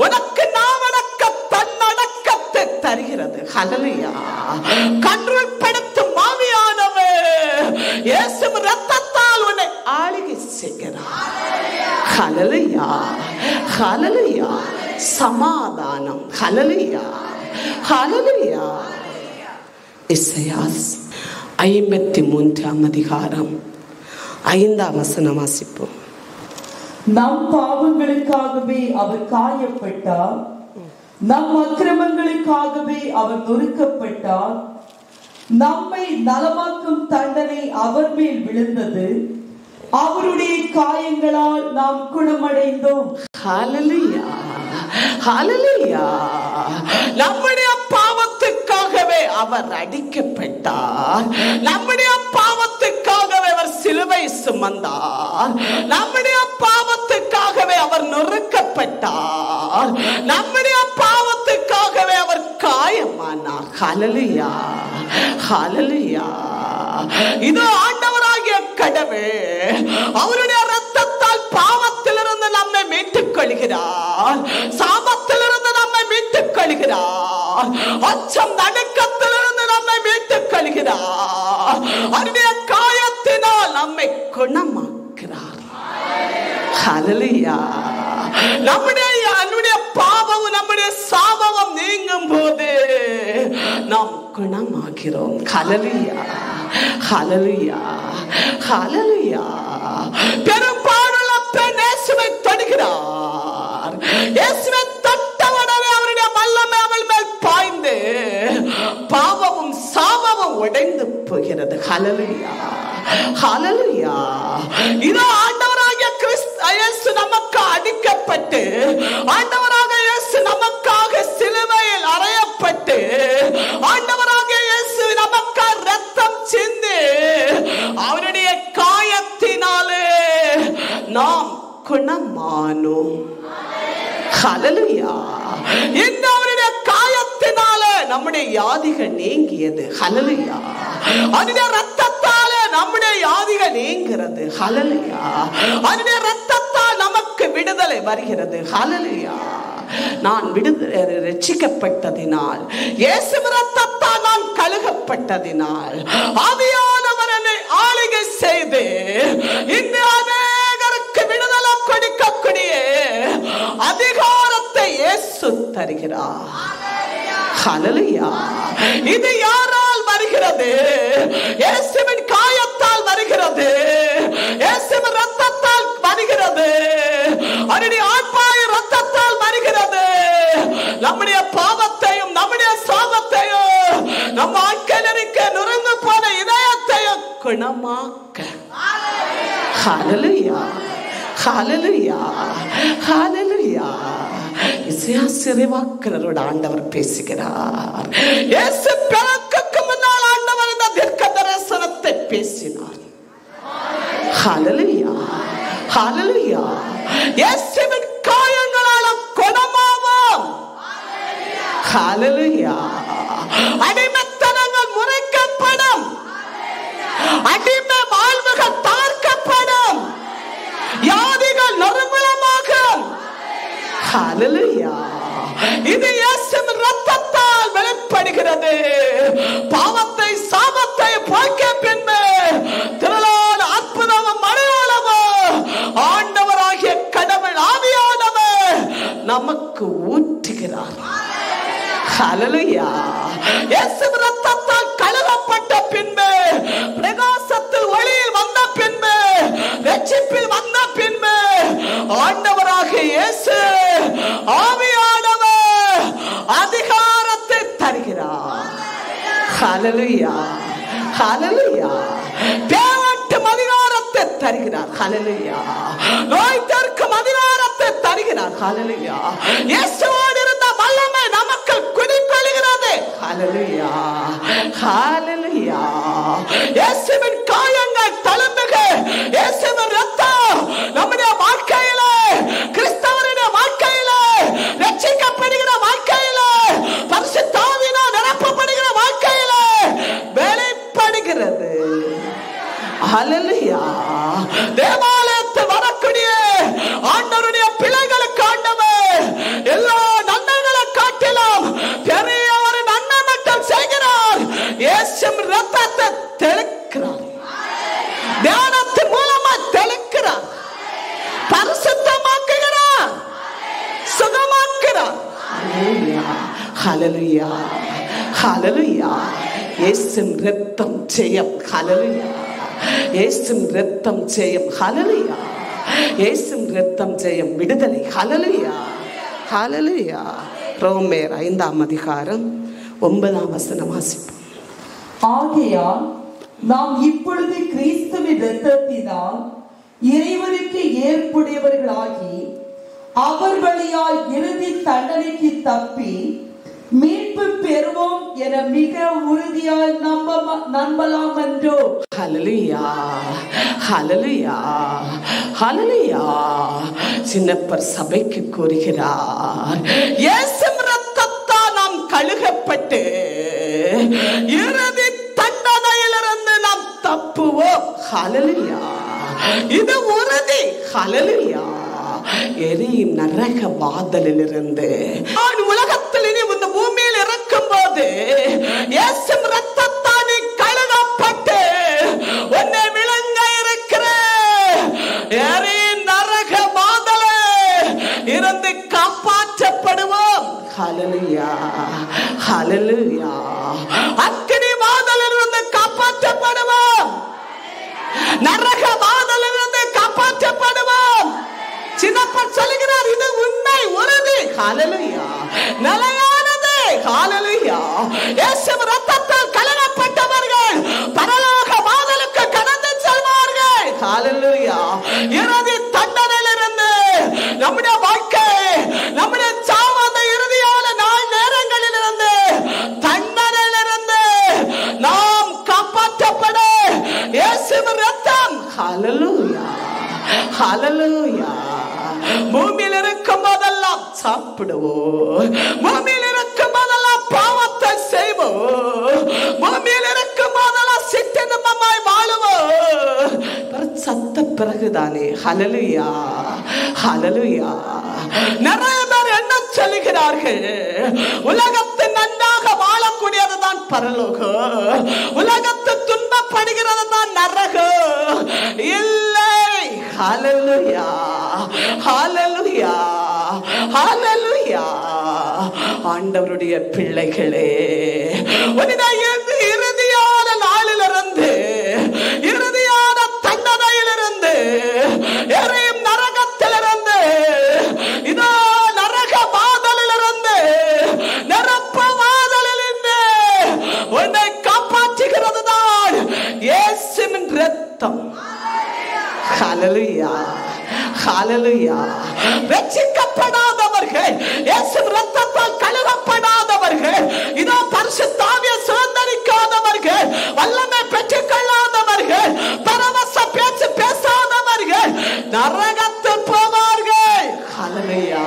உனக்கு நாவடக்க தன்னடக்கத்தை தருகிறது. ஹல்லேலூயா. கன்றுப்படுத்தும் ஆவியானவர் இயேசுவின் இரத்தத்தால் உன்னை ஆளுகை செய்கிறார். ஹல்லேலூயா, ஹல்லேலூயா. சமாதானம். ஹல்லேலூயா, ஹல்லேலூயா. எசாயா 53 அதிகாரம் 5 வசனம் வாசிப்போம். நம் பாவங்களுக்காகவே அவர் காயப்பட்டார், நம் அக்கிரமங்களுக்காகவே அவர் நொறுக்கப்பட்டார், நம்மை நலமாக்கும் தண்டனை அவர் மேல் விழுந்தது, அவருடைய காயங்களால் நாம் குணமடைந்தோம். ஹல்லேலூயா, ஹல்லேலூயா. நம்முடைய பாவத்துக்காகவே அவர் அடிக்கப்பட்டார், நம்முடைய பாவத்துக்காகவே அவர் சிலுவை சுமந்தார், நம்முடைய பாவத்துக்காகவே அவர் நொறுக்கப்பட்டார், நம்முடைய பாவத்துக்காகவே அவர் காயமானார். ஹல்லேலூயா, ஹல்லேலூயா. இது ஆண்டவராகிய கடவுள் அவருடைய இரத்தத்தால் பாவத்திலிருந்து நம்மை மீட்டுக் கொள்கிறார், சாபத்திலிருந்து நம்மை மீட்டுக் கொள்கிறார், அச்சம் நடுக்கத்திலிருந்து நம்மை மீட்டுக் கொள்கிறார், அவருடைய காயத்தினால் நம்மை குணமாக்குகிறார். ஹல்லேலூயா. நம்முடைய பாவமும் நம்முடைய சாபமும் நீங்கும் போது நாம் குணமாகிறோம். ஹல்லேலூயா, ஹல்லேலூயா, ஹல்லேலூயா. பெரும்பாடுள்ள பெண் இயேசுவை தொடுகிறார். இயேசுவை தொட்டவுடனே அவருடைய வல்லமை அவள் மேல் பாய்ந்து பாவமும் சாபமும் உடைந்து போகிறது. ஹல்லேலூயா, ஹல்லேலூயா. இது ஆண்டவராகிய கிறிஸ்து குணமானோம். ஹல்லேலூயா. இந்த அவருடைய காயத்தினால நம்முடைய வியாதிகள் நீங்கியது. ஹல்லேலூயா. அவருடைய ரத்தத்தால நம்முடைய வியாதிகள் நீங்கிறது. ஹல்லேலூயா. அவருடைய ரத்தத்தால் நமக்கு விடுதலை வருகிறது. ஹல்லேலூயா. நான் விடுதலை ரட்சிக்கப்பட்டதினால், இயேசு ரத்தத்தால் நான் கழுகப்பட்டதினால், ஆவியானவர் என்னை ஆளுகை செய்து இந்த அநேகருக்கு விடுதலை கொடுக்கக்கூடிய அதிகாரத்தை இயேசு தருகிறார். ஹல்லேலூயா. இது யாரால் வருகிறது? இயேசுவின் காயத்தால் வருகிறது. இயேசுவின் ரத்தத்தால் வருகிறது. அவருடைய ஆத்மாவின் ரத்தத்தால் வருகிறது. நம்முடைய பாவத்தையும் நம்முடைய சாபத்தையும் நம் வாழ்க்கையிலிருக்க நுழைந்து போன இதயத்தையும் குணமாக்க. ஹல்லேலூயா. ஹல்லேலூயா. ஹல்லேலூயா. இசையாசிரியவாக்கரோட ஆண்டவர் பேசுகிறார். இயேசு பிறக்குக்கு முன்னால் ஆண்டவர் இந்த தீர்க்க தரிசனத்தை பேசினார். ஹல்லேலூயா. ஹல்லேலூயா. இயேசுவின் காயங்களால குணமாவோம். ஹல்லேலூயா. அடிமைத்தனங்கள் முறைக்கப்படும். அடிமை வாழ்வுகள் தார்க்கப்படும். வியாதிகள் நிர்மூலமாகும். ஹல்லேலூயா. இது இயேசுவின் ரத்தத்தால் வெளிப்படுகிறது. பாவத்தை சாபத்தை போக்க பின்பு திரளான அற்புதமும் அடையாளமும் ஆண்டவராகிய கடவுள் ஆவியானவர் நமக்கு ஊற்றுகிறார். ஹல்லேலூயா. இயேசுவின் ரத்தத்தால் கழுவப்பட்ட பின்பு, பிரகாசத்தில் ஒளியில் வந்த பின்பு, ரட்சிப்பில் வந்த பின்பு ஆண்டவராகிய இயேசு ஆவியானவர் அதிகாரத்தை தருகிறார். ஹல்லேலூயா. ஹல்லேலூயா. தேவனுக்கு அதிகாரத்தை தருகிறார். ஹல்லேலூயா. நோய் தீர்க்கும் அதிகாரத்தை தருகிறார். ஹல்லேலூயா. இயேசுவோடு இருந்த வல்லமை நமக்கு குடிக்கொள்கிறது. ஹல்லேலூயா. ஹல்லேலூயா. இயேசுவின் காயங்கள் தழும்புக. இயேசுவின் ரத்தம் நம்முடைய வாழ்க்கையில, கிறிஸ்தவருடைய வாழ்க்கையில, ரட்சிக்கப்படுகிற வாழ்க்கையில, பரிசுத்த ஆவியினால் நிரப்பப்படுகிற வாழ்க்கையில வெளிப்படுகிறது. ஹல்லேலூயா. தேவாலயத்தில் வரக்கூடிய ஆண்டவருடைய பிள்ளைகளுக்கு ஆண்டவர் எல்லா நன்மைகளை காட்டிலும் பெரிய ஒரு நன்மை மட்டும் செய்கிறார். இயேசுவின் ரத்தத்தை தெளிக்கிறார். தியானத்தின் மூலமா தெளிக்கிறார். பரிசுத்தமாக்குகிறார். சுகமாக்குகிறார். ஹல்லேலூயா. ஹல்லேலூயா. ஹல்லேலூயா. இயேசுவின் ரத்தம் ஜெயம். ஹல்லேலூயா. இயேசுவின் ரத்தம் ஜெயம். ஹல்லேலூயா. இயேசுவின் ரத்தம் ஜெயம், விடுதலை. ஹல்லேலூயா. ஹல்லேலூயா. ரோமேர் 5ஆம் அதிகாரம் 9ஆம் வசனம் வாசிப்போம். ஆகையால் நாம் இப்பொழுது கிறிஸ்துவின் இரத்தத்தினால் இறைவனுக்கு ஏற்புடையவர்களாகி அவர் வழியால் இறுதி தண்டனைக்கு தப்பி மீட்பு பெறுவோம் என மிக உறுதியாய் நம்பலாம் என்றோ. ஹல்லேலூயா. ஹல்லேலூயா. ஹல்லேலூயா. சின்னப்பர் சபைக்கு கூறுகிறார், இயேசுவின் ரத்தத்தால் நாம் கழுகப்பட்டு இறுதி தண்டனையிலிருந்து நாம் தப்புவோம். ஹல்லேலூயா. இது உறுதி. ஹல்லேலூயா. எரியும் நரக வாதலிலிருந்து நான் உலகத்தில் இனி இந்த பூமியில் இருக்கும் போது இயேசுவின் ரத்தத்தால் நீ கழுவப்பட்டு உன்னை விளங்க இருக்கிற எரியும் நரக வாதலே இருந்து காப்பாற்றப்படுவோம். ஹல்லேலூயா. ஹல்லேலூயா. அக்கினி வாதலிலிருந்து காப்பாற்றப்படுவோம். நரக வாதலிலிருந்து காப்பாற்றப்படுவோம். சின்னப்பர் சொல்லுகிறார், இது உண்மை, உறுதி. ஹல்லேலூயா. நிலையானது. ஹல்லேலூயா. இயேசுவின் ரத்தத்தால் கழுவப்பட்டவர்கள் பரலோக வாசலுக்கு கடந்து செல்வார்கள். ஹல்லேலூயா. இறுதி தண்டனையிலிருந்து நம்முடைய வாழ்க்கை, நம்முடைய சாவாத இறுதியான நாள் நேரங்களிலிருந்து, தண்டனையிலிருந்து நாம் காப்பாற்றப்பட இயேசுவின் ரத்தம். ஹல்லேலூயா. ஹல்லேலூயா. பூமியில் இருக்கும் போதெல்லாம் சாப்பிடுவோம், பூமியில் இருக்கும் போதெல்லாம் பாவத்தை செய்வோம், பூமியில் இருக்கும் போதெல்லாம் சிற்றின்பமாய் வாழுவோம். சத்த பிறகுதானே ஹல்லேலூயா ஹல்லேலூயா. நிறைய பேர் என்ன சொல்லுகிறார்கள், உலகத்தில் நன்றாக வாழக்கூடியதுதான் பரலோகம், உலகத்தில் துன்பப்படுகிறது தான் நரகம். இல்லை, ஹல்லேலூயா ஹல்லேலூயா ஹல்லேலூயா. ஆண்டவருடைய பிள்ளைகளே, இறுதியான நாளிலிருந்து, இறுதியான தண்டனையிலிருந்து, எரியும் நரகத்திலிருந்து, இதோ நரக வாதலிலிருந்து, நெருப்பு வாதலிலிருந்து உன்னை காப்பாற்றுகிறது தான் இயேசுவின் இரத்தம். ஹல்லேலூயா ஹல்லேலூயா. ரட்சிக்கப்படாதவர்கள், இயேசு இரத்தத்தால் கழுவப்படாதவர்கள், இதோ பரிசுத்த ஆவியை சுதந்தரிக்காதவர்கள், வல்லமை பெற்றுக் கொள்ளாதவர்கள், பரவச பேச்சு பேசாதவர்கள் நரகத்தில் போவார்கள். ஹல்லேலூயா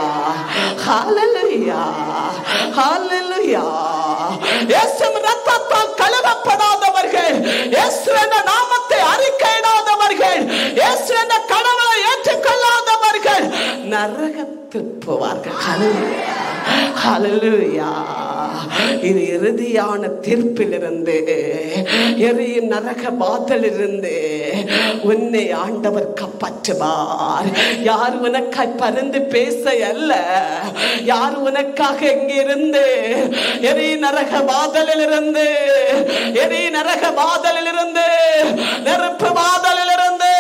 ஹல்லேலூயா ஹல்லேலூயா. இயேசு இரத்தத்தால் கழுவப்படாதவர்கள், இயேசு என்ற நாமத்தை அறிக்கையிடாதவர்கள், இயேசு என்ற கடவுளை ஏற்றுக்கொள்ளாதவர்கள் நரகத்தில் போவார்கள். ஹல்லேலூயா ஹல்லேலூயா. இது இறுதியான தீர்ப்பிலிருந்து, எரியும் நரக வாதலிலிருந்து உன்னை ஆண்டவர் காப்பாற்றுவார். யார் உனக்காய் பரிந்து பேச அல்ல, யார் உனக்காக இங்கிருந்து எரியும் நரக வாதலிலிருந்து, எரியும் நரக வாதலிலிருந்து, நெருப்பு வாதலிலிருந்து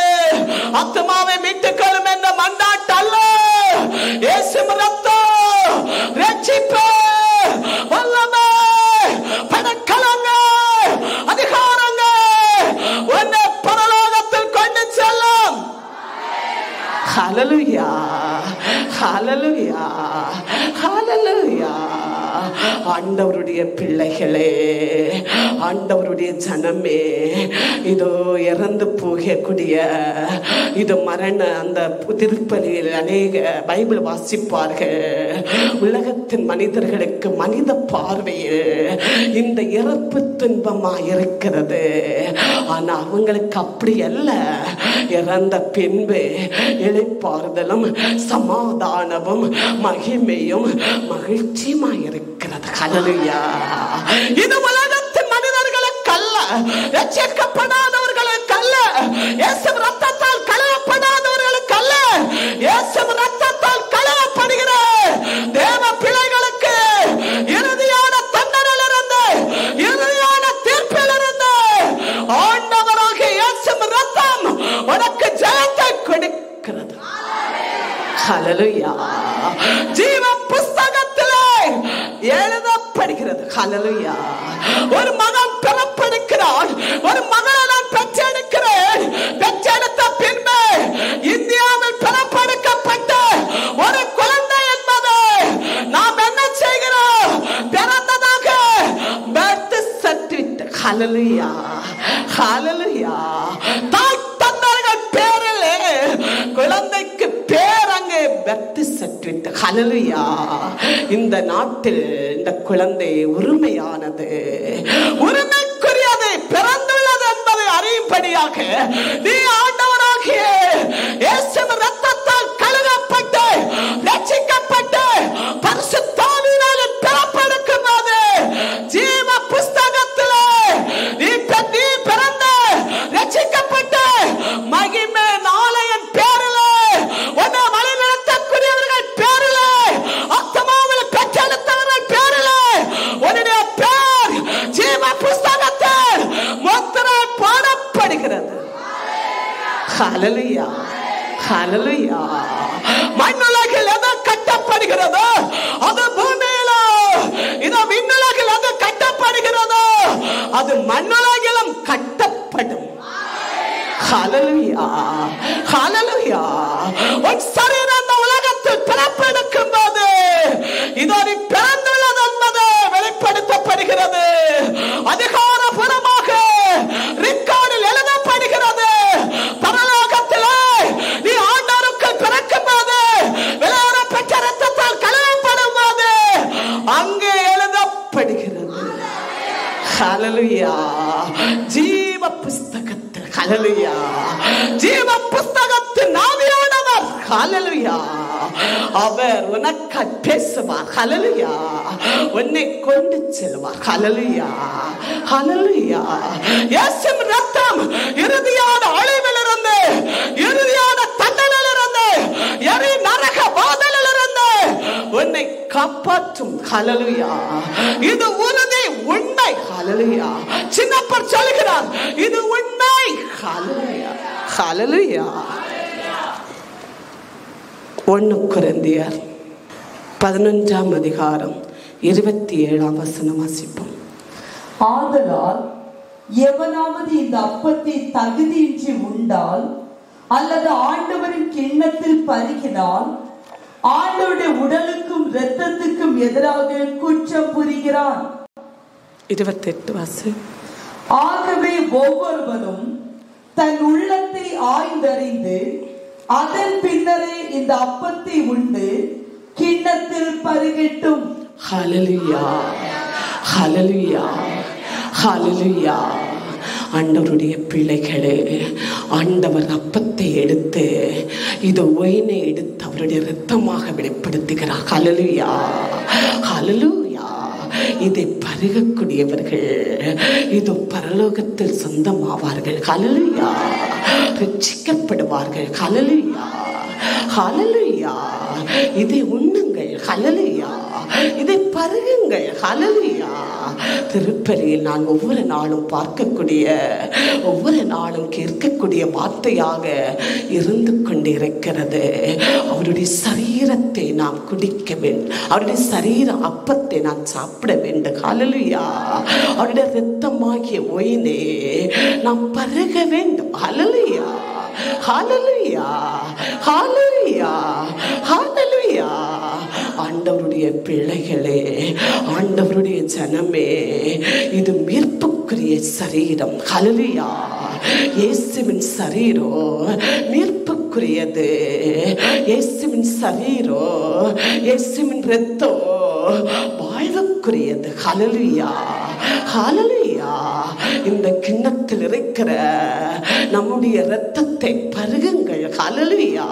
ஆத்துமாவை மீட்டுக் கொள்ளும் என்ற மண்டாட்டு அல்ல. இயேசு இரத்தம், ரட்சிப்பு, வல்லமை, பணக்கலங்கள், அதிகாரங்கள் உன்னை பரலோகத்தில் கொண்டு செல்லும். ஹல்லேலூயா ஹல்லேலூயா ஹல்லேலூயா. ஆண்டவருடைய பிள்ளைகளே, ஆண்டவருடைய ஜனமே, இதோ இறந்து போகக்கூடிய இது மரண அந்த திருப்பலியில் அநேக பைபிள் வாசிப்பார்கள். உலகத்தின் மனிதர்களுக்கு மனித பார்வையில் இந்த இறப்பு துன்பமாக இருக்கிறது. ஆனா அவங்களுக்கு அப்படி அல்ல. இறந்த பின்பு இளைப்பாறுதலும் சமாதானமும் மகிமையும் மகிழ்ச்சியுமா இருக்கிறது. ஹல்லேலூயா. இது உலகத்தின் மனிதர்களுக்கு அல்ல, ரட்சிக்கப்படாதவர்களுக்கு அல்ல, இயேசு இரத்தத்தால் கழுவப்படாதவர்களுக்கு அல்ல, இயேசு இரத்தத்தால் கழுவப்படுகிற தேவ பிள்ளைகளுக்கு இறுதியான தண்டனையிலிருந்து, இறுதியான தீர்ப்பிலிருந்து ஆண்டவராகிய இயேசு இரத்தம் உனக்கு ஜெயத்தை கொடுக்கிறது. ஹல்லேலூயா. ஜீவ புஸ்தகத்திலே எழுதப்படுகிறது. ஹல்லேலூயா. ஒரு மகன் பிறப்பெடுக்கிறான், ஒரு மகளை நான் பெற்றெடுக்கிறேன். பெற்றெடுத்த பின்பு இந்தியாவில் பிறப்பெடுக்கப்பட்ட ஒரு குழந்தை என்பது நாம் என்ன செய்கிறோம்? பிறந்ததாக பர்த் சர்டிபிகேட். ஹல்லேலூயா ஹல்லேலூயா. தாய் தந்தைகள் பேரிலே குழந்தைக்கு பேர் அங்கே பர்த் சர்டிபிகேட். ஹல்லேலூயா. இந்த நாட்டில் இந்த குழந்தை உரிமையானது, உரிமைக்குரியது, பிறந்துள்ளது என்பதை அறியும்படியாக நீ ஆண்டவராகிய இயேசு இரத்தத்தால் கழுவப்பட்டு ரட்சிக்கப்பட்டு பரிசுத்த ஆவியினாலே பிறப்பெடுக்கும் போது ஜீவ புஸ்தகத்திலே நீ பிறந்த ரட்சிக்கப்பட்டு மகிமை நாளையின் பேரிலே உன்னை வழிநடத்தக்கூடியவர்கள் பேரிலே, ஆத்துமாவில் பெற்றெடுத்தவர்கள் பேரிலே உன்னுடைய பேர் ஜீவ புஸ்தகத்தில் முத்திரை போடப்படுகிறது. ஹல்லேலூயா ஹல்லேலூயா. மண்ணுலகில் எது கட்டப்படுகிறதோ அது பூமியிலோ, இதோ விண்ணுலகில் எது கட்டப்படுகிறதோ அது மண்ணுலகிலும் கட்டப்படும். ஹல்லேலூயா ஹல்லேலூயா. உன் சரீரம் இந்த உலகத்தில் பிறப்பெடுக்கும் போது இதோ நீ பிறந்துள்ளது என்பது வெளிப்படுத்தப்படுகிறது. அதிகாரபூர்வமாக ரெக்கார்டில் எழுதப்படுகிறது. பரலோகத்திலே நீ ஆண்டவருக்கு பிறக்கும் ஹல்லேலூயா. ஜீவ புஸ்தகத்தில் ஹல்லேலூயா, ஜீவ புஸ்தகத்தின் ஆவியானவர் ஹல்லேலூயா, அவர் உனக்காய் பேசுவார். ஹல்லேலூயா. உன்னை கொண்டு செல்வார். ஹல்லேலூயா, ஹல்லேலூயா. இயேசுவின் ரத்தம் இறுதியான அழிவிலிருந்து, இறுதியான தண்டனையிலிருந்து, எரி நரக வாதலிலிருந்து உன்னை காப்பாற்றும். ஹல்லேலூயா. இது உறுதி, உண்மை. ஹல்லேலூயா. சின்னப்பர் சொல்கிறார், இது உண்மை. ஹல்லேலூயா, ஹல்லேலூயா. 1 கொரிந்தியர் 11:27 வாசிப்போம். ஆதலால் எவனாவது இந்த அப்பத்தை தகுதியின்றி உண்டால் அல்லது ஆண்டவரின் கிண்ணத்தில் பருகினால் ஆண்டவருடைய உடலுக்கும் இரத்தத்துக்கும் எதிராக குற்றம் புரிகிறான். 28 வாசி. ஆகவே ஒவ்வொருவரும் தன் உள்ளத்தை ஆய்ந்தறிந்து அதன் பின்னரே இந்த அப்பத்தை உண்டு கிண்ணத்தில் பருகட்டும். ஹல்லேலூயா, ஹல்லேலூயா, ஹல்லேலூயா. ஆண்டவருடைய பிள்ளைகளே, ஆண்டவர் அப்பத்தை எடுத்து இது ஒயினை எடுத்து அவருடைய இரத்தமாக வெளிப்படுத்துகிறார். ஹல்லேலூயா, ஹல்லேலூயா. இதை பருகக்கூடியவர்கள் இது பரலோகத்தில் சொந்தமாவார்கள். ஹல்லேலூயா. ரட்சிக்கப்படுவார்கள். ஹல்லேலூயா, ஹல்லேலூயா. இதை உண்ணுங்கள். ஹல்லேலூயா. இதை பருகுங்கள். ஹல்லேலூயா. திருப்பலியில் நான் ஒவ்வொரு நாளும் பார்க்கக்கூடிய, ஒவ்வொரு நாளும் கேட்கக்கூடிய வார்த்தையாக இருந்து கொண்டிருக்கிறது. அவருடைய சரீரத்தை நாம் குடிக்க வேண்டும், அவருடைய சரீர அப்பத்தை நான் சாப்பிட வேண்டும். ஹல்லேலூயா. அவருடைய இரத்தமாகிய ஒயினே நாம் பருக வேண்டும். ஹல்லேலூயா, ஹல்லேலூயா, ஹல்லேலூயா, ஹல்லேலூயா. ஆண்டவருடைய பிள்ளைகளே, ஆண்டவருடைய ஜனமே, இது மீட்புக்குரிய சரீரம். ஹல்லேலூயா. இயேசுவின் சரீரம் மீட்புக்குரியது. இயேசுவின் சரீரம், இயேசுவின் இரத்தம் வாழ்வுக்குரியது. ஹல்லேலூயா, ஹல்லேலூயா. இந்த கிண்ணத்தில் இருக்கிற நம்முடைய இரத்தத்தை பருகுங்கள். ஹல்லேலூயா,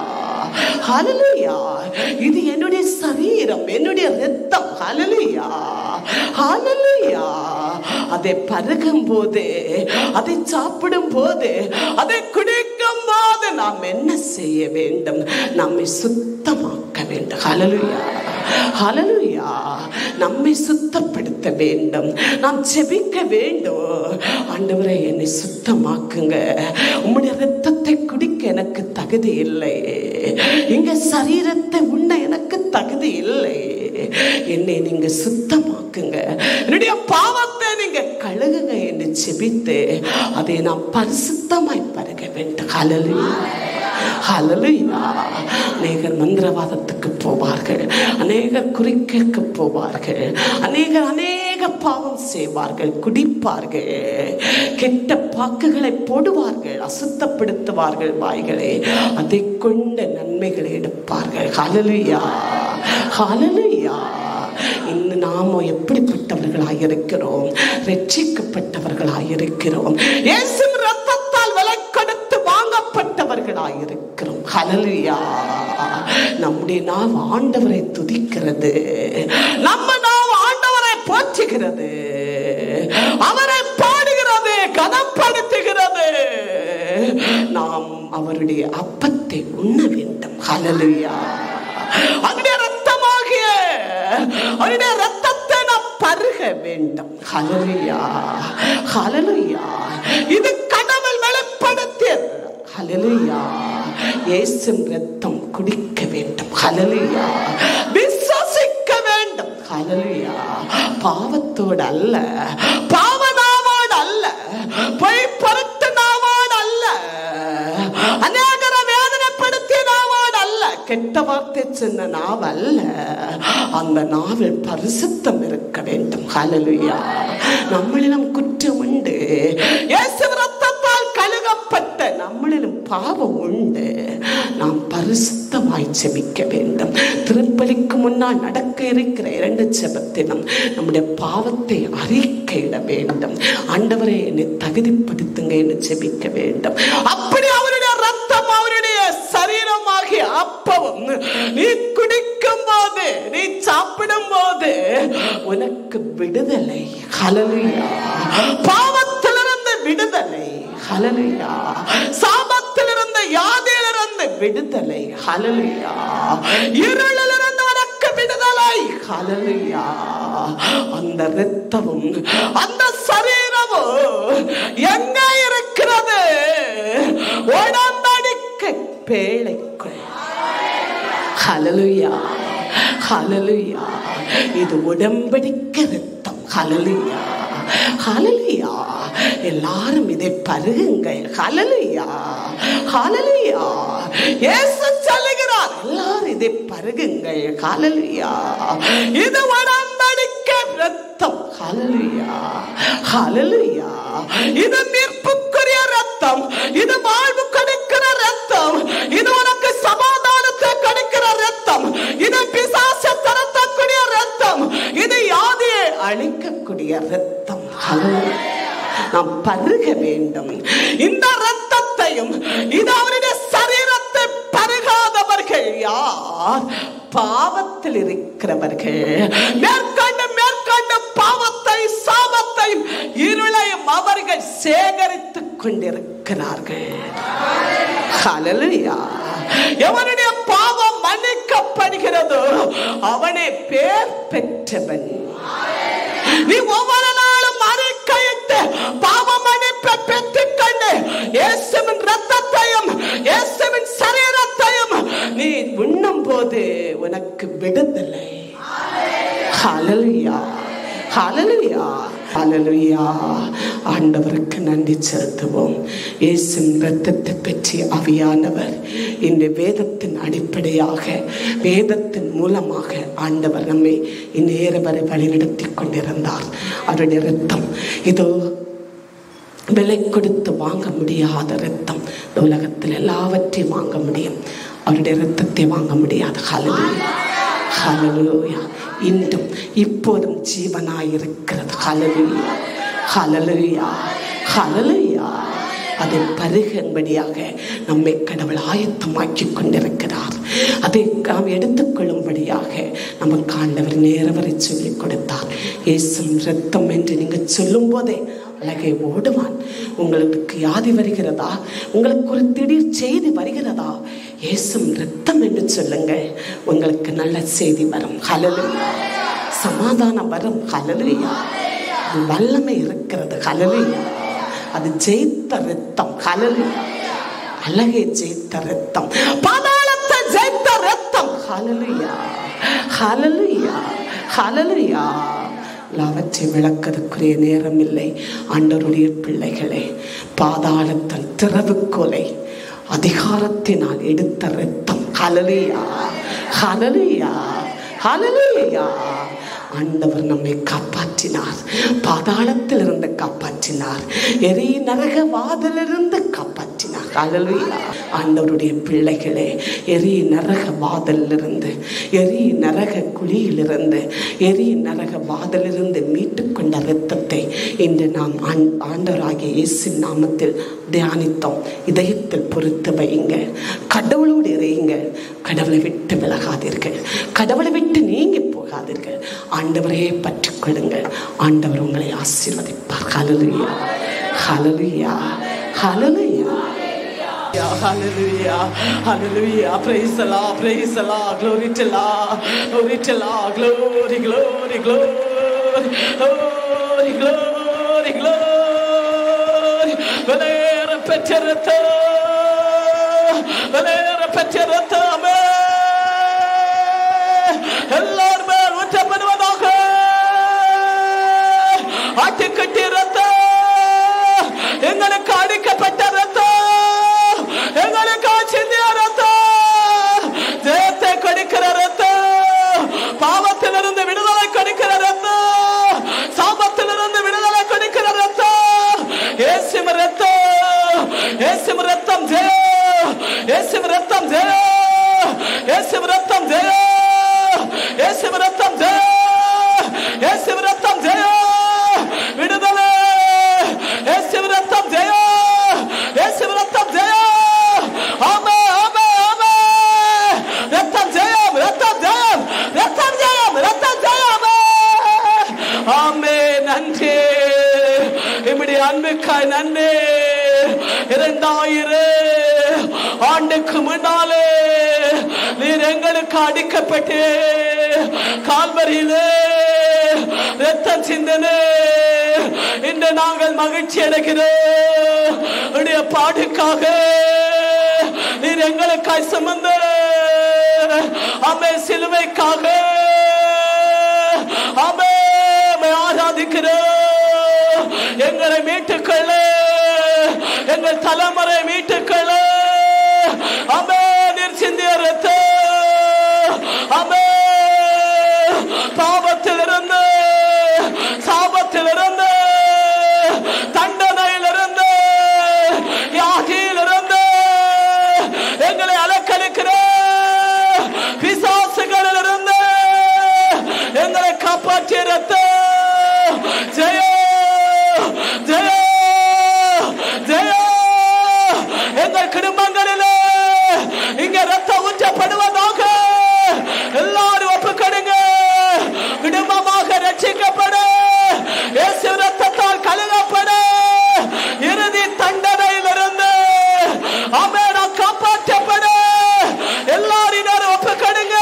ஹல்லேலூயா. இது என்னுடைய சரீரம், என்னுடைய இரத்தம். ஹல்லேலூயா, ஹல்லேலூயா. அதை பருகும் போது, அதை சாப்பிடும் போது, அதை குடிக்கும் போது நாம் என்ன செய்ய வேண்டும்? நம்மை சுத்தமாக்க வேண்டும். ஹல்லேலூயா, ஹல்லேலூயா. நம்மை சுத்தப்படுத்த வேண்டும். நாம் ஜெபிக்க வேண்டும். ஆண்டவரே, என்னை சுத்தமாக்குங்க. உம்முடைய இரத்தத்தை குடிக்க எனக்கு தகுதி இல்லை. எங்க சரீரத்தை உண்ண எனக்கு தகுதி இல்லை. என்னை நீங்க சுத்தமாக்குங்க. என்னுடைய பாவத்தை நீங்க கழுகுங்க என்று ஜெபித்து அதை நாம் பரிசுத்தமாய் பருக வேண்டும். ஹல்லேலூயா, ஹல்லேலூயா. அநேகர் மந்திரவாதத்துக்கு போவார்கள், அநேகர் குறிக்க போவார்கள், அநேகர் அநேக பாவம் செய்வார்கள், குடிப்பார்கள், கெட்ட பாக்குகளை போடுவார்கள், அசுத்தப்படுத்துவார்கள் வாய்களை. அதை கொண்ட நன்மைகளை எடுப்பார்கள். ஹல்லேலூயா, ஹல்லேலூயா. இன்னும் நாம எப்படிப்பட்டவர்களாக இருக்கிறோம்? ரட்சிக்கப்பட்டவர்களாக இருக்கிறோம். இயேசுவின் இரத்தத்தால் விலை கொடுத்து வாங்கப்பட்டவர்களாக இருக்கிறோம். ஹல்லேலூயா. நம்முடைய நாவு ஆண்டவரை துதிக்கிறது, நம்ம நாவு ஆண்டவரை போற்றுகிறது, அவரை பாடுகிறது, கனப்படுத்துகிறது. நாம் அவருடைய அப்பத்தை உண்ண வேண்டும். ஹல்லேலூயா. அவருடைய ரத்தமாகிய அவருடைய ரத்தத்தை நாம் பருக வேண்டும். ஹல்லேலூயா, ஹல்லேலூயா. இது கடவுள் வெளிப்படுத்தியது. ஹல்லேலூயா. இயேசுவின் ரத்தம் குடிக்க வேண்டும். ஹல்லேலூயா. விசுவாசிக்க வேண்டும். ஹல்லேலூயா. பாவத்தோடு அல்ல, பாவனாவோடு அல்ல, பொய் பருத்து நாவோடு அல்ல, அநேகரை வேதனைப்படுத்திய நாவோடு அல்ல, கெட்ட வார்த்தை சொன்ன நாவ் அல்ல. அந்த நாவில் பரிசுத்தம் இருக்க வேண்டும். ஹல்லேலூயா. நம்மளிடம் குற்றம் உண்டு. இயேசுவின் ரத்தத்தால் கழுகப்பட்ட நம்மளிடம் பாவம் உண்டு. நாம் பரிசுத்த சத்தமாய் ஜெபிக்க வேண்டும். திருப்பலிக்கு முன்னால் நடக்க இருக்கிற 2 ஜெபத்திலும் நம்முடைய பாவத்தை அறிக்கையிட வேண்டும். ஆண்டவரே என்னை தகுதிப்படுத்துங்க என்று ஜெபிக்க வேண்டும். அப்படி அவருடைய ரத்தம் அவருடைய சரீரமாகிய அப்பவும் நீ குடிக்கும் போது நீ சாப்பிடும் போது உனக்கு விடுதலை. ஹல்லேலூயா. பாவத்திலிருந்து விடுதலை. ஹல்லேலூயா. சாபத்திலிருந்து வியாதியிலிருந்து விடுதலை. ஹல்லேலூயா. இருளிலிருந்து உனக்கு விடுதலை. ஹல்லேலூயா. அந்த இரத்தமும் அந்த சரீரமும் எங்க இருக்கிறது? உடன்படிக்கை பேழைக்குள். ஹல்லேலூயா. ஹல்லேலூயா. இது உடன்படிக்கை இரத்தம். ஹல்லேலூயா. ஹல்லேலூயா. எல்லாரும் இதை பருகுங்கள். ஹல்லேலூயா. ஹல்லேலூயா. இயேசு சொல்லுகிறார், எல்லாரும் இதை பருகுங்கள். ஹல்லேலூயா. இது உடன்படிக்கை இரத்தம். ஹல்லேலூயா. ஹல்லேலூயா. இது மீட்புக்குரிய இரத்தம். இது வாழ்வு கொடுக்கிற இரத்தம். இது உனக்கு சமாதானத்தை கொடுக்கிற இரத்தம். இது பிசாசை துரத்தக்கூடிய இரத்தம். இது வியாதியை அழிக்கக்கூடிய இரத்தம். நாம் பருக வேண்டும் இந்த இரத்தத்தையும். இது அவருடைய சரீரத்தை பருகாதவர்கள் யார்? பாவத்தில் இருக்கிறவர்கள். மேற்கொண்டு மேற்கொண்டு பாவத்தை சாபத்தையும் இருளையும் அவர்கள் சேகரித்துக் கொண்டிருக்கிறார்கள். ஹல்லேலூயா. எவனுடைய பாவம் மன்னிக்கப்படுகிறதோ அவனே பேர் பெற்றவன். நீ ஒவ்வொரு நாளும் அறிக்கையிட்டு பாவ மன்னிப்பை பெற்றுக்கொண்டு இயேசுவின் இரத்தத்தையும் இயேசுவின் சரீரத்தையும் நீ உண்ணும் போது உனக்கு விடுதலை. ஹல்லேலூயா. ஹல்லேலூயா. ஹல்லேலூயா. ஆண்டவருக்கு நன்றி செலுத்துவோம். இயேசுவின் இரத்தத்தை பற்றி ஆவியானவர் இந்த வேதத்தின் அடிப்படையாக வேதத்தின் மூலமாக ஆண்டவர் நம்மை இந்நேர வரை வழிநடத்தி கொண்டிருந்தார். அவருடைய இரத்தம் இதோ விலை கொடுத்து வாங்க முடியாத இரத்தம். உலகத்தில் எல்லாவற்றையும் வாங்க முடியும், அவருடைய இரத்தத்தை வாங்க முடியாது. ஹல்லேலூயா. ஹல்லேலூயா. இன்றும் இப்போதும் ஜீவனாயிருக்கிறது. ஹல்லேலூயா. ஹல்லேலூயா. ஹல்லேலூயா. அதை பருகும்படியாக நம்மை கடவுள் ஆயத்தமாக்கி கொண்டிருக்கிறார். அதை நாம் எடுத்துக்கொள்ளும்படியாக நமக்கு ஆண்டவர் நேரவரை சொல்லிக் கொடுத்தார். இயேசு இரத்தம் என்று நீங்கள் சொல்லும் போதே அழகை ஓடுவான். உங்களுக்கு வியாதி வருகிறதா? உங்களுக்கு ஒரு திடீர் செய்தி வருகிறதா? இயேசு இரத்தம் என்று சொல்லுங்கள், உங்களுக்கு நல்ல செய்தி வரும். ஹல்லேலூயா. சமாதானம் வரும். ஹல்லேலூயா. வல்லமை இருக்கிறது. ஹல்லேலூயா. அது ஜெயித்த இரத்தம். ஹல்லேலூயா. அழகை ஜெயித்த இரத்தம், பாதாளத்தை ஜெயித்த இரத்தம். ஹல்லேலூயா. ஹல்லேலூயா. ஹல்லேலூயா. அவற்றை விளக்கதற்குரிய நேரம் இல்லை. ஆண்டவருடைய பிள்ளைகளே, பாதாளத்தின் திறவுகோலை அதிகாரத்தினால் எடுத்த இரத்தம். ஹல்லேலூயா. ஹல்லேலூயா. ஹல்லேலூயா. ஆண்டவர் நம்மை காப்பாற்றினார். பாதாளத்தில் இருந்து காப்பாற்றினார். எரிய நரக வாதிலிருந்து காப்பாற்றினார். ஹல்லேலூயா. ஆண்டவருடைய பிள்ளைகளே, எரிய நரக வாதிலிருந்து, எரிய நரக குழியிலிருந்து, எரிய நரக வாதிலிருந்து மீட்டு கொண்ட இரத்தத்தை இன்று நாம் ஆண்டவராகிய இயேசு நாமத்தில் தியானித்தோம். இதயத்தில் பொறுத்து வையுங்க. கடவுளோடு இறையுங்க. கடவுளை விட்டு விலகாதீர்கள். கடவுளை விட்டு நீங்கி போகாதீர்கள். ஆண்டவரே பற்றிக் கொள்ளுங்கள். ஆண்டவர் உங்களை ஆசீர்வதிப்பார். ஹல்லேலூயா. ஹல்லேலூயா. ஹல்லேலூயா. Hallelujah. Hallelujah. Praise the Lord. Praise the Lord. Glory to Lord. Glory to Lord. Glory, glory, glory. Glory, glory, glory. Valera Peterata. Valera Peterata. எல்லாரும் உற்றப்படுவதாக. ஆட்டுக்கட்டி ரத்தம், எங்களுக்கு அடிக்கப்பட்ட ரத்தம், எங்களுக்கு சிந்திய ரத்தம், ஜெயத்தை கொடுக்கிற ரத்தம், பாவத்திலிருந்து விடுதலை கொடுக்கிற ரத்தம், சாபத்திலிருந்து விடுதலை கொடுக்கிற ரத்தம், இயேசுவின் ரத்தம், இயேசுவின் ரத்தம் ஜெயம், இயேசுவின் ரத்தம் ஜெயம். கிருபைக்காய் நன்றி. 2000 ஆண்டுக்கு முன்னாலே நீர் எங்களுக்கு அடிக்கப்பட்டு கால்வரியிலே ரத்தம் சிந்தனே இன்று நாங்கள் மகிழ்ச்சி அடைகிறோம். உடைய பாடுக்காக நீர் எங்களுக்காய் சுமந்த அமே சிலுவைக்காக அமே ஆராதிக்கிறோம். எங்களை மீட்டுக்கொள்ள, எங்கள் தலைமுறை மீட்டுக்கொள்ள அமே நீர் சிந்திய ரத்தம் அமே பாவத்திலிருந்து சாபத்திலிருந்து தண்டனையிலிருந்து வியாதியிலிருந்து எங்களை அலக்களிக்கிற பிசாசுகளிலிருந்து எங்களை காப்பாற்றிய ரத்தம் ஜெய ஜெய ஜெய. எங்கள் குடும்பங்களில் இங்க ரத்தம் ஊற்றப்படுவதாக எல்லாரும் ஒப்புக்கொடுங்க. குடும்பமாக ரட்சிக்கப்பட, இயேசு ரத்தத்தால் கழுவப்பட, இறுதி தண்டனையிலிருந்து ஆமென் காப்பாற்றப்பட எல்லாரும் ஒப்புக்கொடுங்க.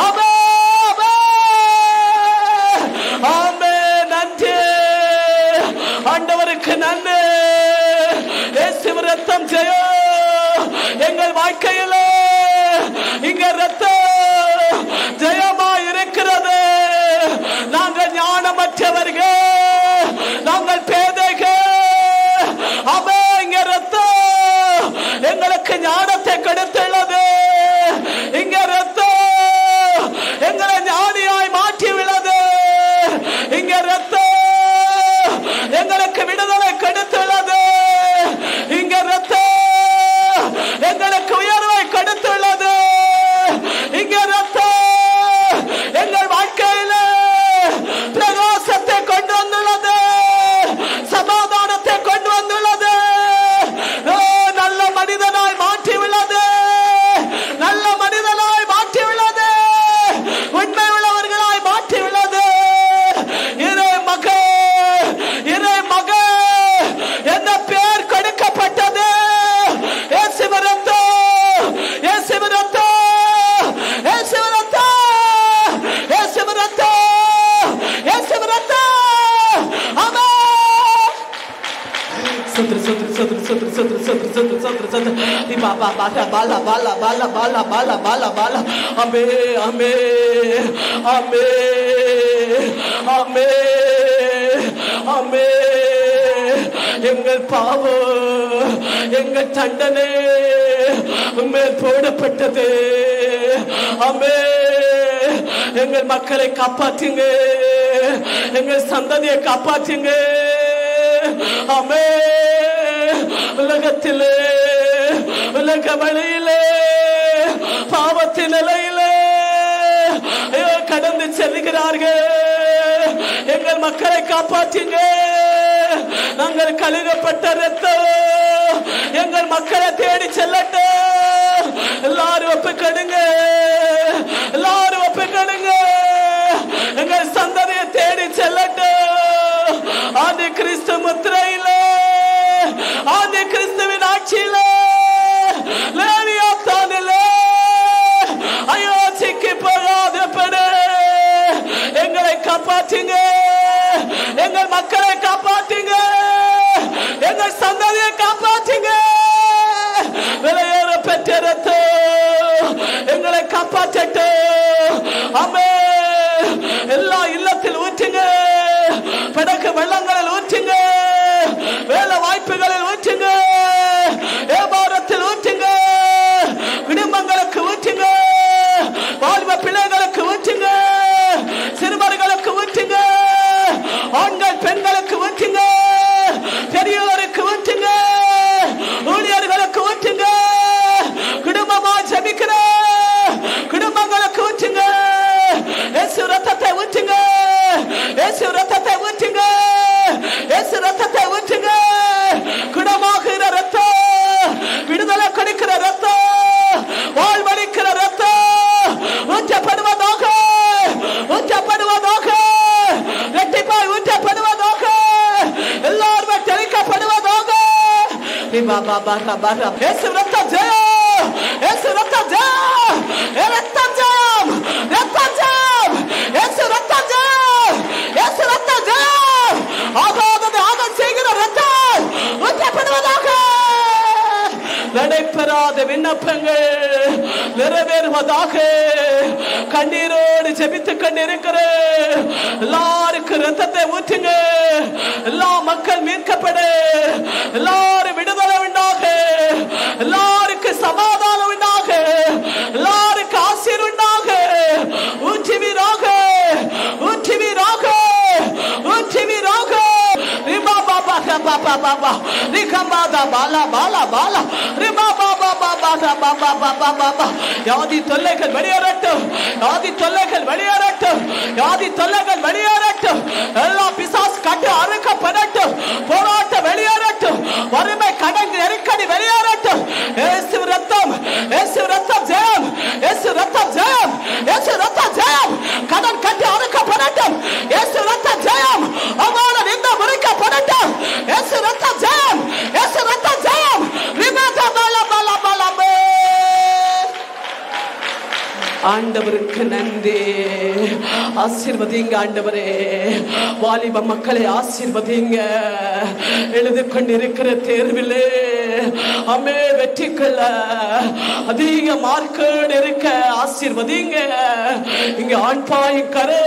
ஆமென் ஆமென். நன்றி ஆண்டவருக்கு நன்றி. இயேசு ரத்தம் ஜெயம். எங்கள் வாழ்க்கையில் இங்க ரத்தம் ஜெயமா இருக்கிறது. நாங்கள் ஞானமற்றவர்கள், நாங்கள் பேதைகள். அவே இங்க ரத்தம் எங்களுக்கு ஞானத்தை கொடுத்துள்ளது. இங்க ரத்தம் எங்களை ஞானியாய் மாற்றியுள்ளது. இங்க ரத்தம் எங்களுக்கு விடுதலை கொடுத்துள்ளது. இங்க ரத்தம் எங்களுக்கு உயர்வை கொடுத்துள்ளது. இங்க ரத்தம் எங்கள் வாழ்க்கையில் பிரகாசத்தை கொண்டு வந்துள்ளது, சமாதானத்தை கொண்டு வந்துள்ளது. நல்ல மனிதனாய் மாற்றியுள்ளது, நல்ல மனிதனாய் மாற்றியுள்ளது, உண்மை உள்ளவர்களாய் மாற்றியுள்ளது. இறை மக என்ற பெயர் கொடுக்கப்பட்டது. இயேசுவின் ரத்தம், இயேசுவின் ரத்தம், இயேசுவின் ரத்தம், இயேசுவின் ரத்தம், இயேசுவின் ரத்தம். ஆமென். சத்ரு சத்ரு சத்ரு சத்ரு சத்ரு சத்ரு சத்ரு சத்ரு சத்ரு தி பாபா பாலா பாலா பாலா பாலா பாலா பாலா பாலா பாலா. ஆமே ஆமே ஆமே ஆமே ஆமே. எங்கள் பாவம், எங்கள் தண்டனை உம்மேல் போடப்பட்டது. ஆமே. எங்கள் மக்களை காப்பாற்றுங்க, எங்கள் சந்ததியை காப்பாற்றுங்க. ஆமே. உலகத்திலே, உலக வழியிலே, பாவத்தின் நிலையிலே கடந்து செல்கிறார்கள். எங்கள் மக்களை காப்பாற்றுங்க. நாங்கள் கழுகப்பட்ட ரத்தம் எங்கள் மக்களை தேடி செல்லட்டும். எல்லாரும் ஒப்புக்கொடுங்க, எல்லாரும் ஒப்புக்கொடுங்க. எங்கள் சந்ததியை தேடி செல்லட்டும். ஆதி கிறிஸ்து முத்திரையில, ஆதி கிறிஸ்துவின் ஆட்சியில, லேவியாத்தானிலே ஐயோ சிக்கி போகாதபடி எங்களை காப்பாற்றுங்க, எங்கள் மக்களை காப்பாற்றுங்க, எங்கள் சந்ததியை காப்பாற்றுங்க. விலையேற பெற்ற ரத்தம் எங்களை காப்பாற்றட்டும். ஆமே. எல்லா இல்லத்தில் ஊற்றுங்க, படகு வெள்ளங்களில் ஊற்றுங்க, வேலை வாய்ப்புகளில் ஊற்றுங்க, வியாபாரத்தில் ஊற்றுங்க, குடும்பங்களுக்கு ஊற்றுங்க, வாழ்வ பிள்ளைகளுக்கு ஊற்றுங்க, சிறுவர்களுக்கு ஊற்றுங்க, ஆண்கள் பெண்களுக்கு ஊற்றுங்க, பெரியோருக்கு ஊற்றுங்க, ஊழியர்களுக்கு ஊற்றுங்க, குடும்பமா ஜெபிக்கிற குடும்பங்களுக்கு ஊற்றுங்க. இயேசு ரத்தத்தை ஊற்றுங்க, இயேசு ரத்தத்தை ஊற்றுங்க, இயேசு ரத்தத்தை ஊற்றுங்க. குடும்ப இயேசு ரத்தம் ஜெயம், இயேசு ரத்தம் ஜெயம், ரத்தம் ஜெயம், ரத்தம் ஜெயம், இயேசு ரத்தம் ஜெயம், இயேசு ரத்தம் ஜெயம். ஆகாதது ஆக செய்கிற ரத்தம் ஊற்றப்படுவதாக. நடைபெறாத விண்ணப்பங்கள் நிறைவேறுவதாக. கண்ணீரோடு ஜெபித்துக் கொண்டிருக்கிற எல்லாருக்கும் ரத்தத்தை ஊற்றுங்க. எல்லா மக்கள் மீட்கப்பட, எல்லாரும் விடுதலை உண்டாக, எல்லாருக்கும் சமாதானம் உண்டாக, எல்லாருக்கும் ஆசீர் உண்டாக. ஊற்றுவீராக, ஊற்றுவீராக, ஊற்றுவீராக. யாதி தொல்லைகள் வெளியேறட்டும், யாதி தொல்லைகள் வெளியேறட்டும், யாதி தொல்லைகள் வெளியேறட்டும். எல்லா பிசாசு கட்டு அறுக்கப்படட்டும், போராட்டம் வெளியேறட்டும், வறுமை கடன் நெருக்கடி வெளியேறட்டும். இயேசு ரத்தம், இயேசு ரத்தம் ஜெயம், இயேசு ரத்தம் ஜெயம், இயேசு ரத்தம் ஜெயம். கடன் கட்டி அறுக்கப்படட்டும், இயேசு ரத்தம் ஜெயம். அவமானம் இந்த முறிக்கப்படட்டும், இயேசு ரத்தம் ஜெயம், இயேசு ரத்தம் ஜெயம். ஆண்டவருக்கு நன்றி. ஆசீர்வதிங்க ஆண்டவரே, வாலிப மக்களை ஆசீர்வதிங்க. எழுதி கொண்டிருக்கிற தேர்விலே அமே வெற்றிக்குள்ள அதிக மார்க்கோடு இருக்க ஆசீர்வதிங்க. இங்க ஆண்பாய் கரு,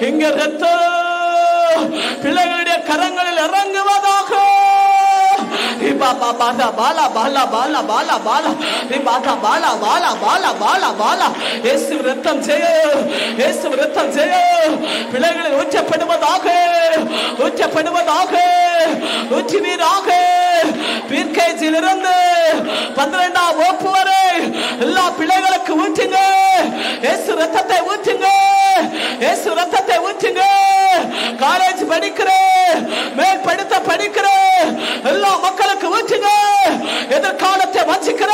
இங்க ரத்தம் பிள்ளைகளுடைய கரங்களில் இறங்குவதாக. பிள்ளைகளை ஊற்றப்படுவதாக, ஊற்றப்படுவதாக, ஊற்றுவீராக. பிற்கேஜிலிருந்து 12ஆம் வகுப்பு வரை எல்லா பிள்ளைகளுக்கு ஊற்றுங்க. இயேசு ரத்தத்தை ஊற்றுங்க, இயேசு ரத்தத்தை ஊற்றுங்க. காலேஜ் படிக்கிற, மேல் படித்த படிக்கிற எல்லா மக்களுக்கு ஊற்றுங்க. எதிர்காலத்தை வஞ்சிக்கிற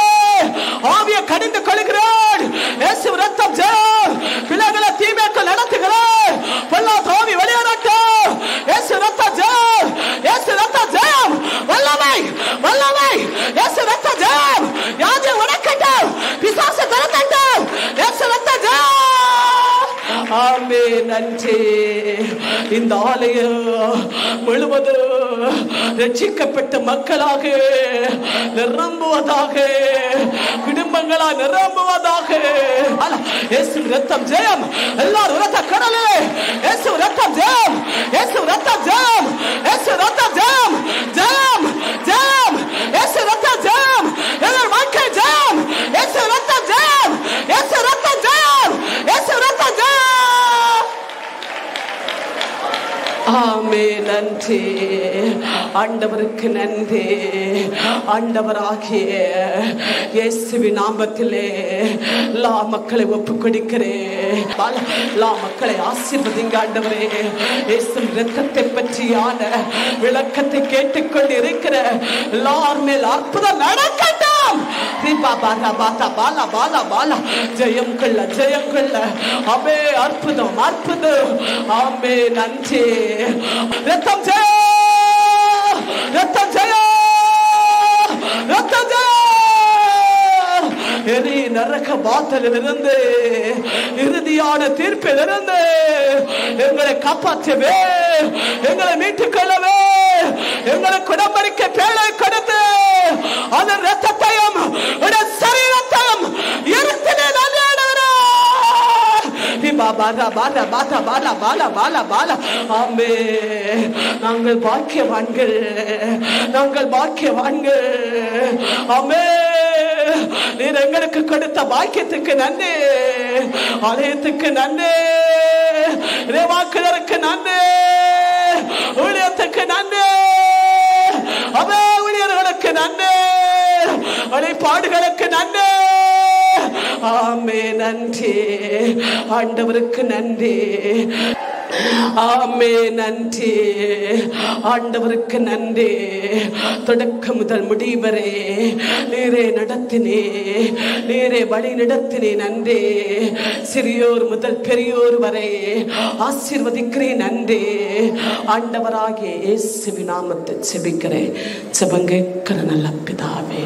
ஆவியை கடிந்து கொள்கிறேன். இயேசு ரத்தம் ஜெயம். பிள்ளைகளை தீமைக்கு நடத்துகிறேன். பொல்லாத ஆவி வெளியேறட்டும். இயேசு ரத்தம் ஜெயம், இயேசு ரத்தம் ஜெயம். வல்லமை, வல்லமை, இயேசு ரத்தம் ஜெயம். யாதி உடைக்கட்டும், பிசாசு திறக்கட்டும். இயேசு ரத்தம் ஜெயம். ஆமே நன்றி. இந்த ஆலயம் முழுவதும் ரட்சிக்கப்பட்ட மக்களாக நிரம்புவதாக, குடும்பங்களா நிரம்புவதாக. இயேசு ரத்தம் ஜெயம். எல்லாரும் ரத்த கடலே, இயேசு ரத்தம் ஜெயம், இயேசு ரத்தம் ஜெயம், இயேசு ரத்தம் ஜெயம், ஜெயம், ஜெயம், இயேசு ரத்தம் ஜெயம். எல்லார் வாழ்க்கை ஜெயம், இயேசு ரத்தம் ஜெயம், இயேசு ரத்தம் ஜெயம், இயேசு ரத்தம் ஜெயம். ஆமே நன்றி. ஆண்டவருக்கு நன்றி. ஆண்டவராகிய இயேசுவின் நாமத்திலே எல்லா மக்களை ஒப்பு கொடுக்கிறேன். எல்லா மக்களை ஆசீர்வதிங்க ஆண்டவரே. இயேசு இரத்தத்தை பற்றியான விளக்கத்தை கேட்டுக்கொண்டு இருக்கிற எல்லார் மேல் அற்புதம் நடக்கட்டும். ஜெயம் கொள்ள, ஜெயம் கொள்ள. ஆமே, அற்புதம், அற்புதம். ஆமே நன்றி. ரத்தம் ஜெயம், ரத்தம் ஜெயம், ரத்தம் ஜெயம். எரி நரக வாசலிலிருந்து, இறுதியான தீர்ப்பிலிருந்து எங்களை காப்பாற்றவே, எங்களை மீட்டுக் கொள்ளவே, எங்களுக்கு உடம்படிக்கை பேழை கொடுத்து அதன் ரத்தத்தையும் சரீரத்தையும் இருத்தினே நன்றி. நாங்கள் பாக்கியவான்கள், நாங்கள் பாக்கியவான்கள். ஆமே, நீர் எங்களுக்கு கொடுத்த பாக்கியத்துக்கு நன்றி, ஆலயத்துக்கு நன்றி, வாக்குதலுக்கு நன்றி, ஊழியத்துக்கு நன்றி, அவே ஊழியர்களுக்கு நன்றி, வழிபாடுகளுக்கு நன்றி. ஆமே நன்றி. ஆண்டவருக்கு நன்றி. ஆமே. நன்றி ஆண்டவருக்கு நன்றி. தொடக்க முதல் முடிவரே நீரே நடத்தினே, நீரே வழி நடத்தினே. நன்றி. சிறியோர் முதல் பெரியோர் வரை ஆசீர்வதிக்கிறேன். நன்றி. ஆண்டவராகிய இயேசுவின் நாமத்தை செபிக்கிறேன். செபங்கேட்கிற நல்ல பிதாவே.